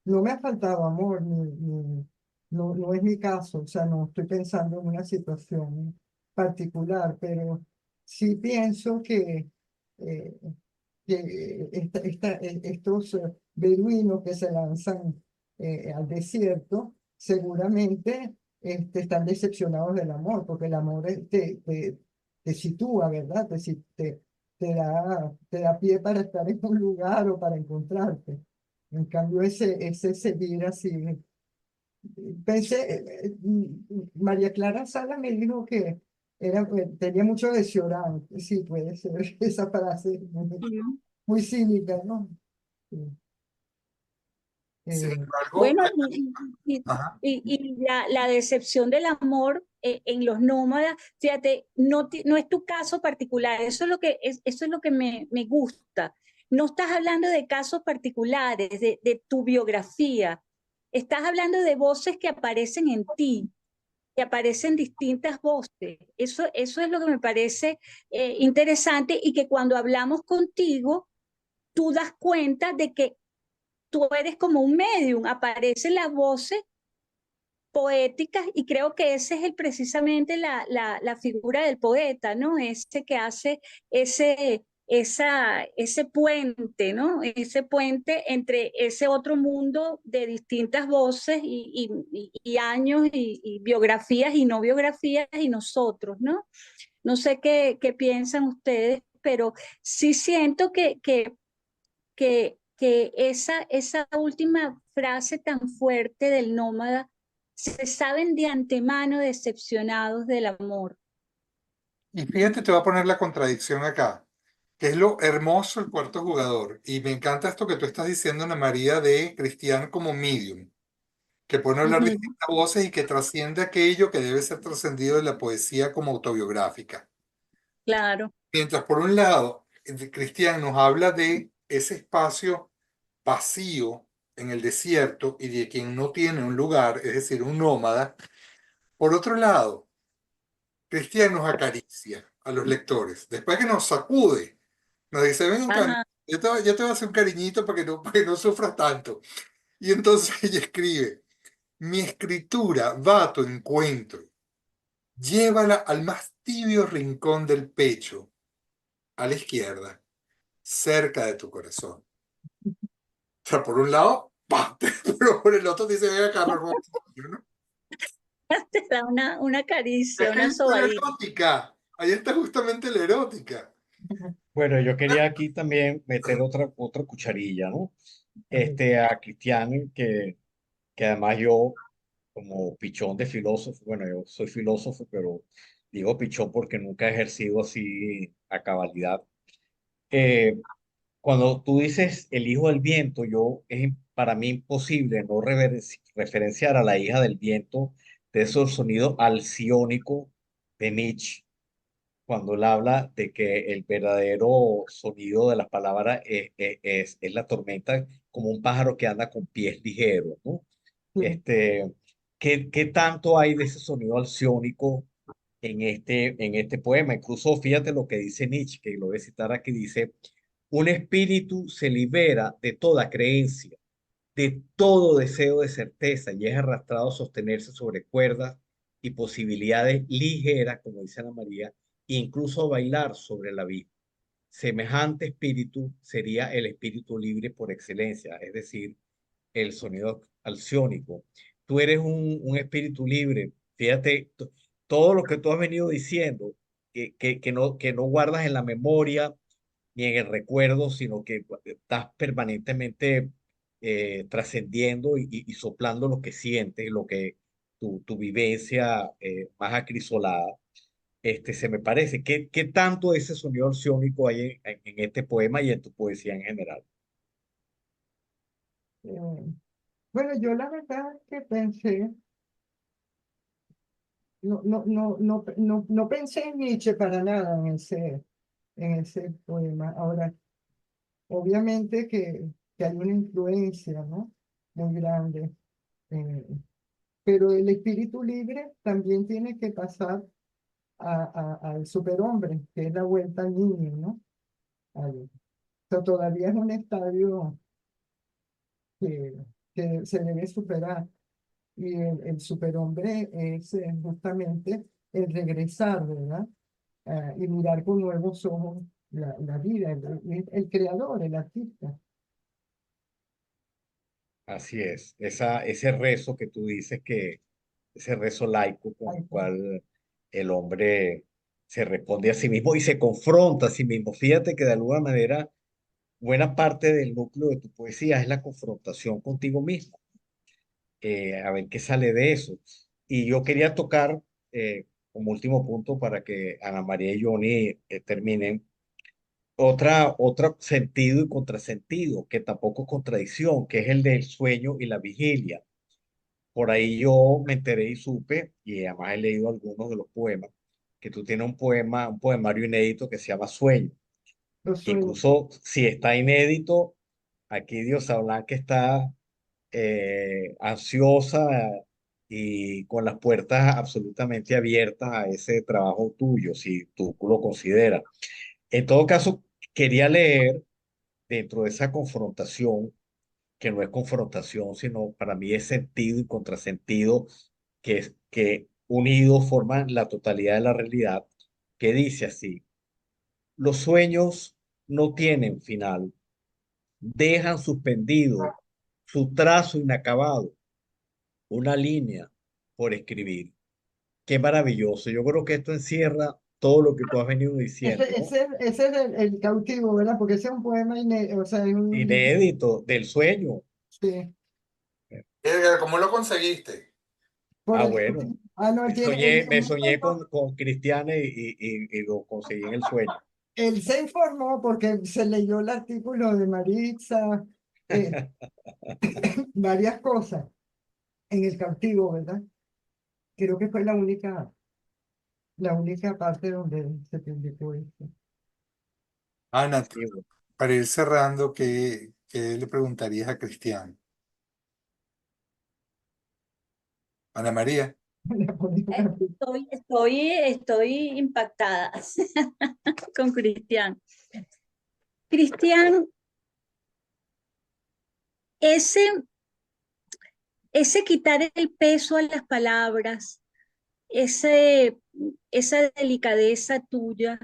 no me ha faltado amor, no es mi caso, o sea, no estoy pensando en una situación particular, pero sí pienso eh, que estos beduinos que se lanzan al desierto seguramente están decepcionados del amor, porque el amor te sitúa, ¿verdad? Te da pie para estar en un lugar o para encontrarte. En cambio, ese seguir así. Pensé, María Clara Sala me dijo que tenía mucho de Cioran. Sí, puede ser esa frase Ujú. muy cínica, ¿no? Sí. Sin Eh, embargo, Bueno, y, ajá, la decepción del amor en los nómadas, fíjate, no es tu caso particular, eso es lo que me gusta. No estás hablando de casos particulares, de tu biografía, estás hablando de voces que aparecen en ti, que aparecen distintas voces. Eso es lo que me parece interesante y que cuando hablamos contigo, tú das cuenta de que tú eres como un medium, aparecen las voces poéticas y creo que ese es precisamente la figura del poeta, ¿no? Ese que hace ese puente, ¿no? Ese puente entre ese otro mundo de distintas voces y años y biografías y no biografías y nosotros, ¿no? No sé qué piensan ustedes, pero sí siento que esa última frase tan fuerte del nómada, se saben de antemano decepcionados del amor. y fíjate, te voy a poner la contradicción acá, que es lo hermoso el cuarto jugador. Y me encanta esto que tú estás diciendo, Ana María, de Cristian como medium, que pone a hablar Ujú. distintas voces y que trasciende aquello que debe ser trascendido de la poesía como autobiográfica. Claro. Mientras por un lado, Cristian nos habla de ese espacio vacío en el desierto y de quien no tiene un lugar, es decir, un nómada. Por otro lado, Cristian nos acaricia a los lectores. Después que nos sacude, nos dice, ven acá, Ajá. yo te voy a hacer un cariñito para que no sufras tanto. Y entonces ella escribe, mi escritura va a tu encuentro, llévala al más tibio rincón del pecho, a la izquierda, cerca de tu corazón. O sea, por un lado, ¡pam! Pero por el otro dice, ven acá, no, ¿no? Te da una Es caricia, que ahí una está la sobadita. erótica, ahí está justamente la erótica. Bueno, yo quería aquí también meter otra cucharilla, ¿no? A Cristian, que además yo, como pichón de filósofo, bueno, yo soy filósofo, pero digo pichón porque nunca he ejercido así a cabalidad. Eh, Cuando tú dices el hijo del viento, es para mí imposible no referenciar a la hija del viento de esos sonidos alciónicos de Nietzsche, cuando él habla de que el verdadero sonido de las palabras es la tormenta, como un pájaro que anda con pies ligeros, ¿no? sí, Este, ¿qué tanto hay de ese sonido alciónico en este poema? Incluso fíjate lo que dice Nietzsche, que lo voy a citar aquí, dice, un espíritu se libera de toda creencia, de todo deseo de certeza y es arrastrado a sostenerse sobre cuerdas y posibilidades ligeras, como dice Ana María, incluso a bailar sobre la vida. Semejante espíritu sería el espíritu libre por excelencia, es decir, el sonido alciónico. Tú eres un espíritu libre. Fíjate, todo lo que tú has venido diciendo, que no guardas en la memoria ni en el recuerdo, sino que estás permanentemente trascendiendo y soplando lo que sientes, lo que tu vivencia más acrisolada. Se me parece. ¿Qué tanto ese sonido alciónico hay en este poema y en tu poesía en general? eh, bueno, yo la verdad que pensé, no pensé en Nietzsche para nada en ese poema. Ahora, obviamente que hay una influencia, ¿no? Muy grande. eh, pero el espíritu libre también tiene que pasar al superhombre, que es la vuelta al niño, ¿no? Todavía es un estadio que, que se debe superar. Y el superhombre es justamente el regresar, ¿verdad? Y mirar con nuevos ojos la vida, el creador, el artista. Así es, ese rezo que tú dices que, ese rezo laico con Ahí el está. cual el hombre se responde a sí mismo y se confronta a sí mismo. Fíjate que de alguna manera buena parte del núcleo de tu poesía es la confrontación contigo mismo, a ver qué sale de eso. Y yo quería tocar como último punto para que Ana María y Johnny terminen. Otro sentido y contrasentido, que tampoco es contradicción, que es el del sueño y la vigilia. Por ahí yo me enteré y supe, y además he leído algunos de los poemas, que tú tienes un poema, un poemario inédito que se llama Sueño. Los sueños. Incluso si está inédito, aquí Diosa Blanca está ansiosa y con las puertas absolutamente abiertas a ese trabajo tuyo, si tú lo consideras. En todo caso, quería leer dentro de esa confrontación, que no es confrontación, sino para mí es sentido y contrasentido, que unidos forman la totalidad de la realidad, que dice así: los sueños no tienen final, dejan suspendido su trazo inacabado, una línea por escribir. Qué maravilloso. Yo creo que esto encierra todo lo que tú has venido diciendo, ¿no? Ese es el cautivo, ¿verdad? Porque ese es un poema, o sea, es un libro. Inédito, del sueño. Sí, Edgar, ¿cómo lo conseguiste? por Ah, el bueno. cautivo. Ah, no, tiene, Me soñé con Cristiana y lo conseguí en el sueño. él se informó porque se leyó el artículo de Maritza, eh, varias cosas en el cautivo, ¿verdad? Creo que fue la única parte donde se publicó esto. Ana, Sí, bueno. para ir cerrando, ¿qué le preguntarías a Cristian? Ana María. Estoy impactada con Cristian. Cristian, ese, ese quitar el peso a las palabras, esa delicadeza tuya,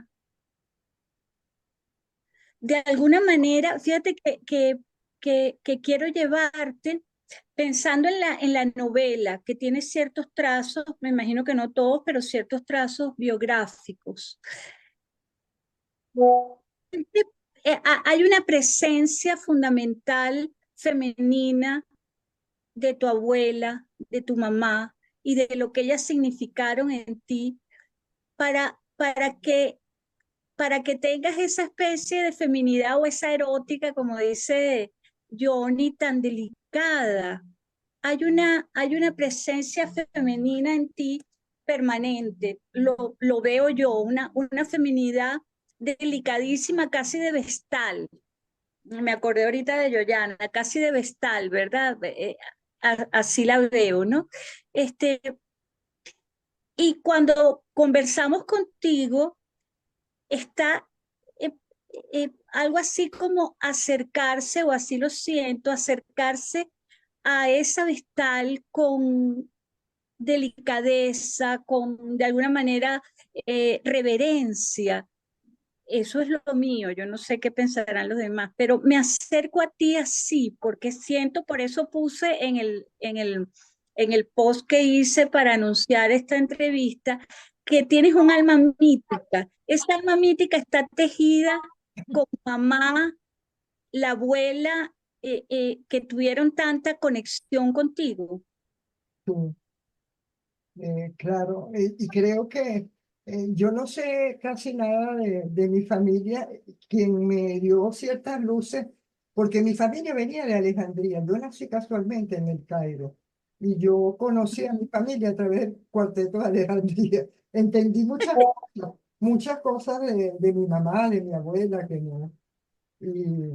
de alguna manera, fíjate que quiero llevarte pensando en la novela, que tiene ciertos trazos, me imagino que no todos, pero ciertos trazos biográficos. Hay una presencia fundamental femenina de tu abuela, de tu mamá y de lo que ellas significaron en ti para, para que, para que tengas esa especie de feminidad o esa erótica, como dice Johnny, tan delicada. Hay una presencia femenina en ti permanente, lo veo yo, una feminidad delicadísima, casi de vestal. Me acordé ahorita de Yoyana, casi de vestal, ¿verdad? Así la veo, ¿no? Este, y cuando conversamos contigo, está eh, algo así como acercarse, o así lo siento, acercarse a esa vestal con delicadeza, con de alguna manera reverencia. Eso es lo mío, yo no sé qué pensarán los demás, pero me acerco a ti así, porque siento, por eso puse en el post que hice para anunciar esta entrevista, que tienes un alma mítica. Esa alma mítica está tejida con mamá, la abuela, que tuvieron tanta conexión contigo. Sí. Claro, y creo que yo no sé casi nada de mi familia, quien me dio ciertas luces, porque mi familia venía de Alejandría, yo nací casualmente en el Cairo, y yo conocí a mi familia a través del cuarteto de Alejandría. Entendí muchas cosas de mi mamá, de mi abuela, que no. Y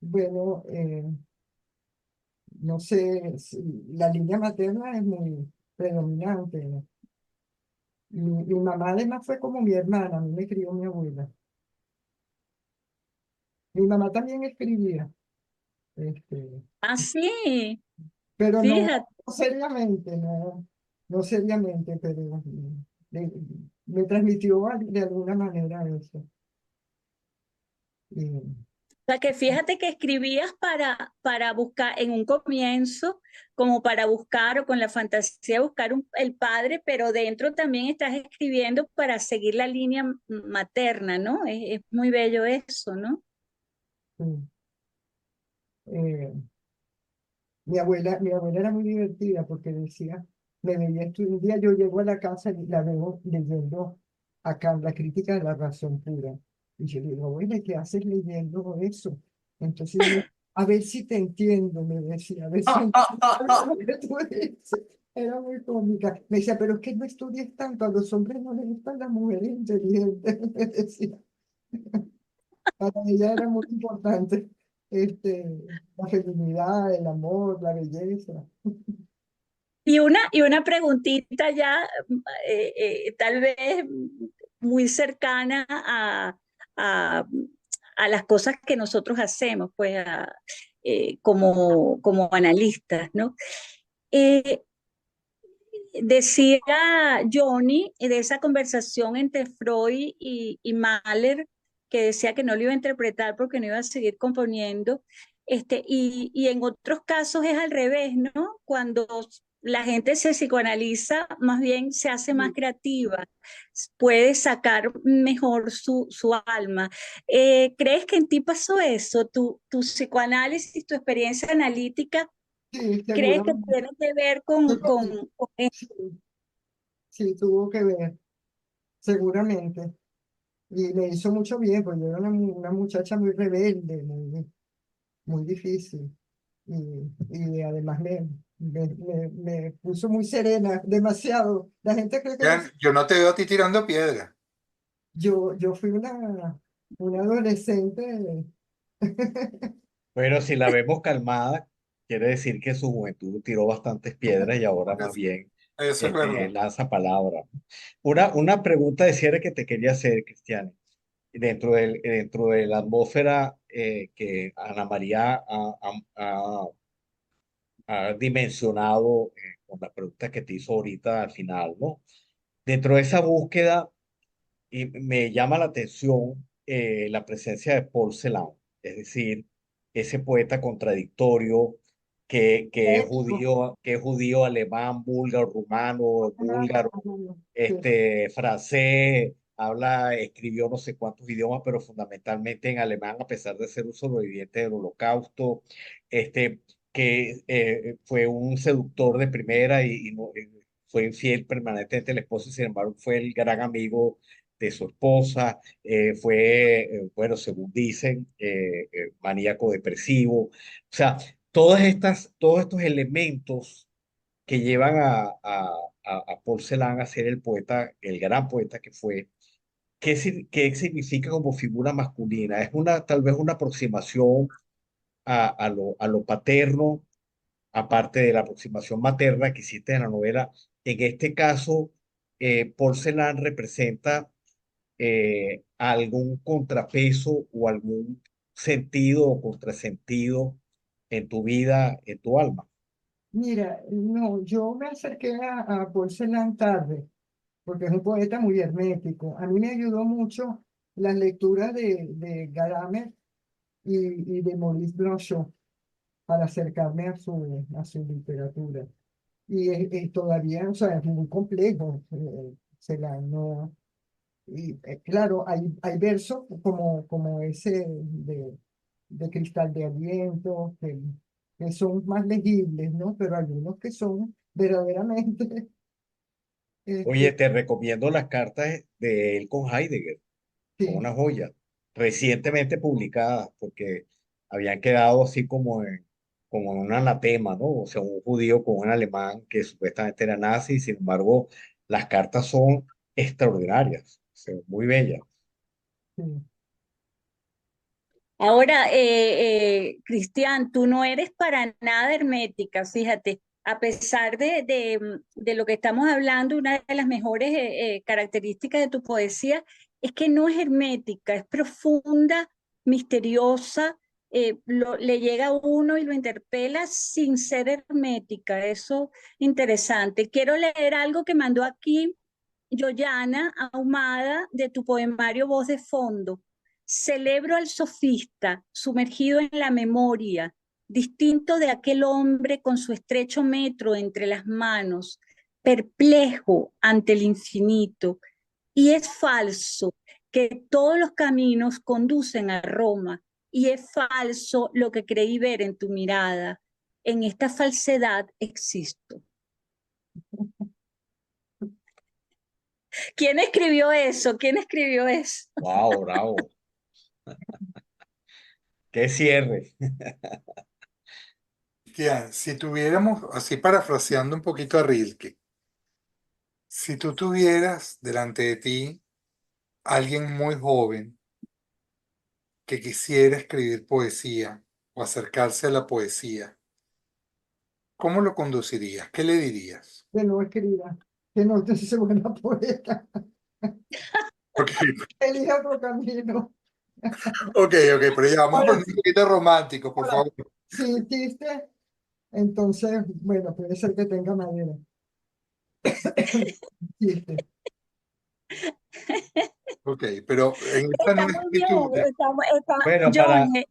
bueno, no sé, la línea materna es muy predominante, ¿no? Mi mamá además fue como mi hermana, a mí me crió mi abuela. Mi mamá también escribía, este, Ah, sí, pero no fíjate. seriamente, no seriamente, pero le- me transmitió de alguna manera eso. Y, O sea, que fíjate que escribías para buscar en un comienzo, como para buscar o con la fantasía de buscar el padre, pero dentro también estás escribiendo para seguir la línea materna, ¿no? Es muy bello eso, ¿no? sí, eh, mi abuela era muy divertida porque decía, me veía un día yo llego a la casa y la veo leyendo acá la crítica de la razón pura. Y yo le digo, abuela, ¿qué haces leyendo eso? Entonces ella me dice, a ver si te entiendo, me decía, a ver si entiendo lo que tú dices. Era muy cómica. Me decía, pero es que no estudies tanto, a los hombres no les gustan las mujeres inteligentes, me decía. Para ella era muy importante este, la feminidad, el amor, la belleza. Y una preguntita ya, tal vez muy cercana a, a las cosas que nosotros hacemos, pues, como analistas, ¿no? Eh, Decía Johnny de esa conversación entre Freud y Mahler, que decía que no lo iba a interpretar porque no iba a seguir componiendo, y en otros casos es al revés, ¿no? Cuando la gente se psicoanaliza, más bien se hace más creativa, puede sacar mejor su alma. ¿Crees que en ti pasó eso? ¿Tu psicoanálisis, tu experiencia analítica, Sí, crees que seguramente. tiene que ver Yo creo que con sí, sí, tuvo que ver, seguramente. Y me hizo mucho bien, porque yo era una muchacha muy rebelde, muy difícil. Y además me puso muy serena, demasiado. La gente cree que Yo no te veo a ti tirando piedra. yo fui una adolescente. Pero si la vemos calmada, quiere decir que su juventud tiró bastantes piedras y ahora más Eso, bien eso es verdad. lanza palabras. Una pregunta de cierre que te quería hacer, Cristian. Dentro de la atmósfera que Ana María ha dimensionado con la pregunta que te hizo ahorita al final, ¿no? Dentro de esa búsqueda, y me llama la atención la presencia de Paul Celan, es decir, ese poeta contradictorio que es judío, alemán, búlgaro, rumano, búlgaro, Sí, francés, escribió no sé cuántos idiomas, pero fundamentalmente en alemán, a pesar de ser un sobreviviente del Holocausto, que fue un seductor de primera fue infiel permanentemente al esposo, y sin embargo fue el gran amigo de su esposa, bueno, según dicen, maníaco depresivo. O sea, todos estos elementos que llevan a Paul Celan a ser el poeta, el gran poeta que fue. ¿Qué significa como figura masculina? Es tal vez una aproximación a lo paterno, aparte de la aproximación materna que hiciste en la novela. En este caso, Paul Celan representa algún contrapeso o algún sentido o contrasentido en tu vida, en tu alma. mira, no, yo me acerqué a Paul Celan tarde, porque es un poeta muy hermético. A mí me ayudó mucho las lecturas de Gadamer y de Maurice Blanchot para acercarme a su literatura. Y todavía, o sea, es muy complejo. Celan, no. Y claro, hay versos como ese de Cristal de Aliento, que son más legibles, ¿no? Pero algunos que son verdaderamente, Oye, este, te recomiendo las cartas de él con Heidegger. Son sí, una joya, recientemente publicadas, porque habían quedado así como en un anatema, ¿no? O sea, un judío con un alemán que supuestamente era nazi, y sin embargo, las cartas son extraordinarias, o sea, muy bellas. sí. Ahora, Cristian, tú no eres para nada hermética, fíjate. a pesar de lo que estamos hablando, una de las mejores características de tu poesía es que no es hermética, es profunda, misteriosa, le llega a uno y lo interpela sin ser hermética. Eso interesante. Quiero leer algo que mandó aquí Yoyana Ahumada de tu poemario Voz de Fondo. Celebro al sofista sumergido en la memoria, distinto de aquel hombre con su estrecho metro entre las manos, perplejo ante el infinito. Y es falso que todos los caminos conducen a Roma, y es falso lo que creí ver en tu mirada. En esta falsedad existo. ¿Quién escribió eso? ¿Quién escribió eso? Wow, bravo. Qué cierre. Cristian, si tuviéramos, así parafraseando un poquito a Rilke, si tú tuvieras delante de ti alguien muy joven que quisiera escribir poesía o acercarse a la poesía, ¿cómo lo conducirías? ¿Qué le dirías? Que no escriba, que no te sea buena poeta, Ok, elija otro camino. ok, pero ya vamos a Ahora, poner un poquito romántico, por ahora, favor. si hiciste, entonces, bueno, puede ser que tenga madera. Hiciste. Ok, pero en esta Está no es muy bien, escritura. Bueno, John, está muy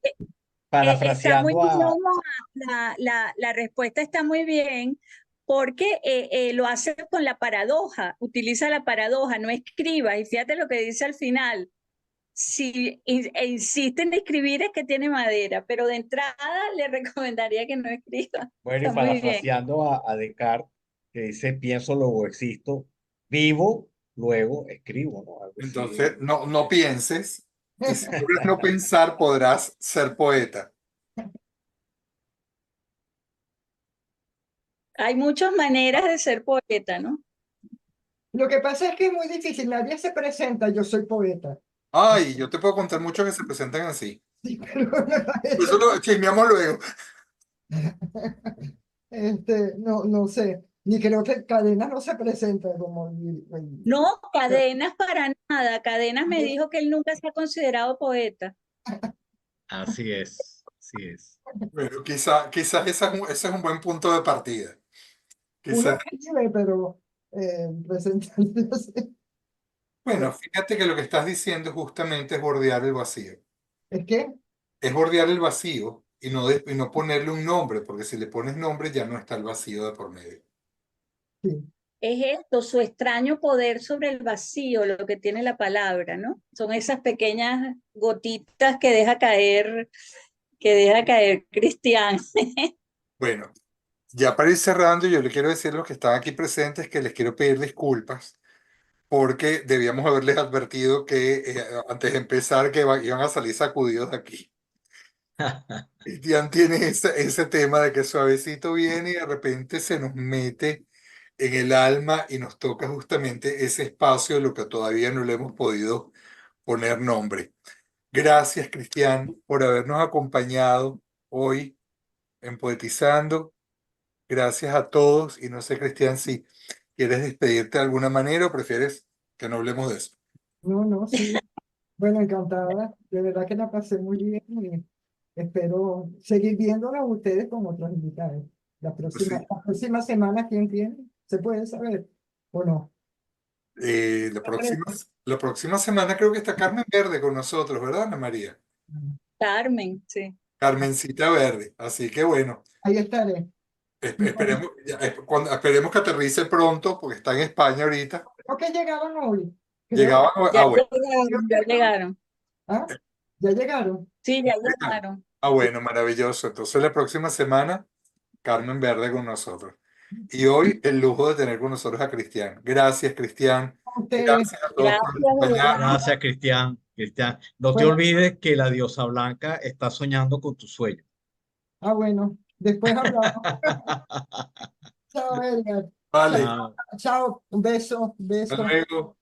parafraseando bien, a, la respuesta está muy bien porque lo hace con la paradoja, utiliza la paradoja, no escriba, y fíjate lo que dice al final. Si insiste en escribir es que tiene madera, pero de entrada le recomendaría que no escriba. bueno, y Está muy bien. parafraseando a Descartes, que dice, pienso, luego existo, vivo, luego escribo, ¿no? Algo así. Entonces, no pienses, y si logras no pensar, podrás ser poeta. Hay muchas maneras de ser poeta, ¿no? Lo que pasa es que es muy difícil, nadie se presenta, yo soy poeta. Ay, yo te puedo contar muchos que se presentan así. Sí, pero Eso lo chismeamos luego. no sé, ni creo que Cadenas no se presenta como No, Cadenas para nada. Cadenas me dijo que él nunca se ha considerado poeta. Así es, así es. Bueno, quizás ese es un buen punto de partida. uno Quizás. escribe, pero presentarse no sé. Bueno, fíjate que lo que estás diciendo justamente es bordear el vacío. Es que Es bordear el vacío y no ponerle un nombre, porque si le pones nombre ya no está el vacío de por medio. sí. Es esto, su extraño poder sobre el vacío, lo que tiene la palabra, ¿no? Son esas pequeñas gotitas que deja caer Cristian. Bueno, ya para ir cerrando, yo le quiero decir a los que están aquí presentes que les quiero pedir disculpas porque debíamos haberles advertido que antes de empezar iban a salir sacudidos de aquí. Cristian tiene ese tema de que suavecito viene y de repente se nos mete en el alma y nos toca justamente ese espacio de lo que todavía no le hemos podido poner nombre. Gracias, Cristian, por habernos acompañado hoy en Poetizando. Gracias a todos y no sé, Cristian, si quieres despedirte de alguna manera o prefieres que no hablemos de eso. No, sí. Bueno, encantada. De verdad que la pasé muy bien y espero seguir viéndola a ustedes con otros invitados. Pues sí, La próxima semana, ¿quién tiene? ¿Se puede saber o no? eh, la próxima, la próxima semana creo que está Carmen Verde con nosotros, ¿verdad, Ana María? Carmen, sí. Carmencita Verde. Así que bueno, Ahí estaré. Bueno, esperemos que aterrice pronto porque está en España ahorita. creo que llegaron hoy. Creo. Llegaban, Ya bueno, llegaron, ya llegaron. ¿Ah? ¿Ya llegaron? Sí, ya llegaron. bueno, maravilloso. Entonces la próxima semana, Carmen Verde con nosotros. Y hoy el lujo de tener con nosotros a Cristian. Gracias, Cristian. A ustedes. Gracias a todos por Gracias, de acompañarnos. verdad. Gracias, Cristian. Cristian, no te Bueno, olvides que la diosa blanca está soñando con tu sueño. bueno, después hablamos. Chao, Edgar. Chao, Vale, Chao. chao, un beso, un hasta beso. luego.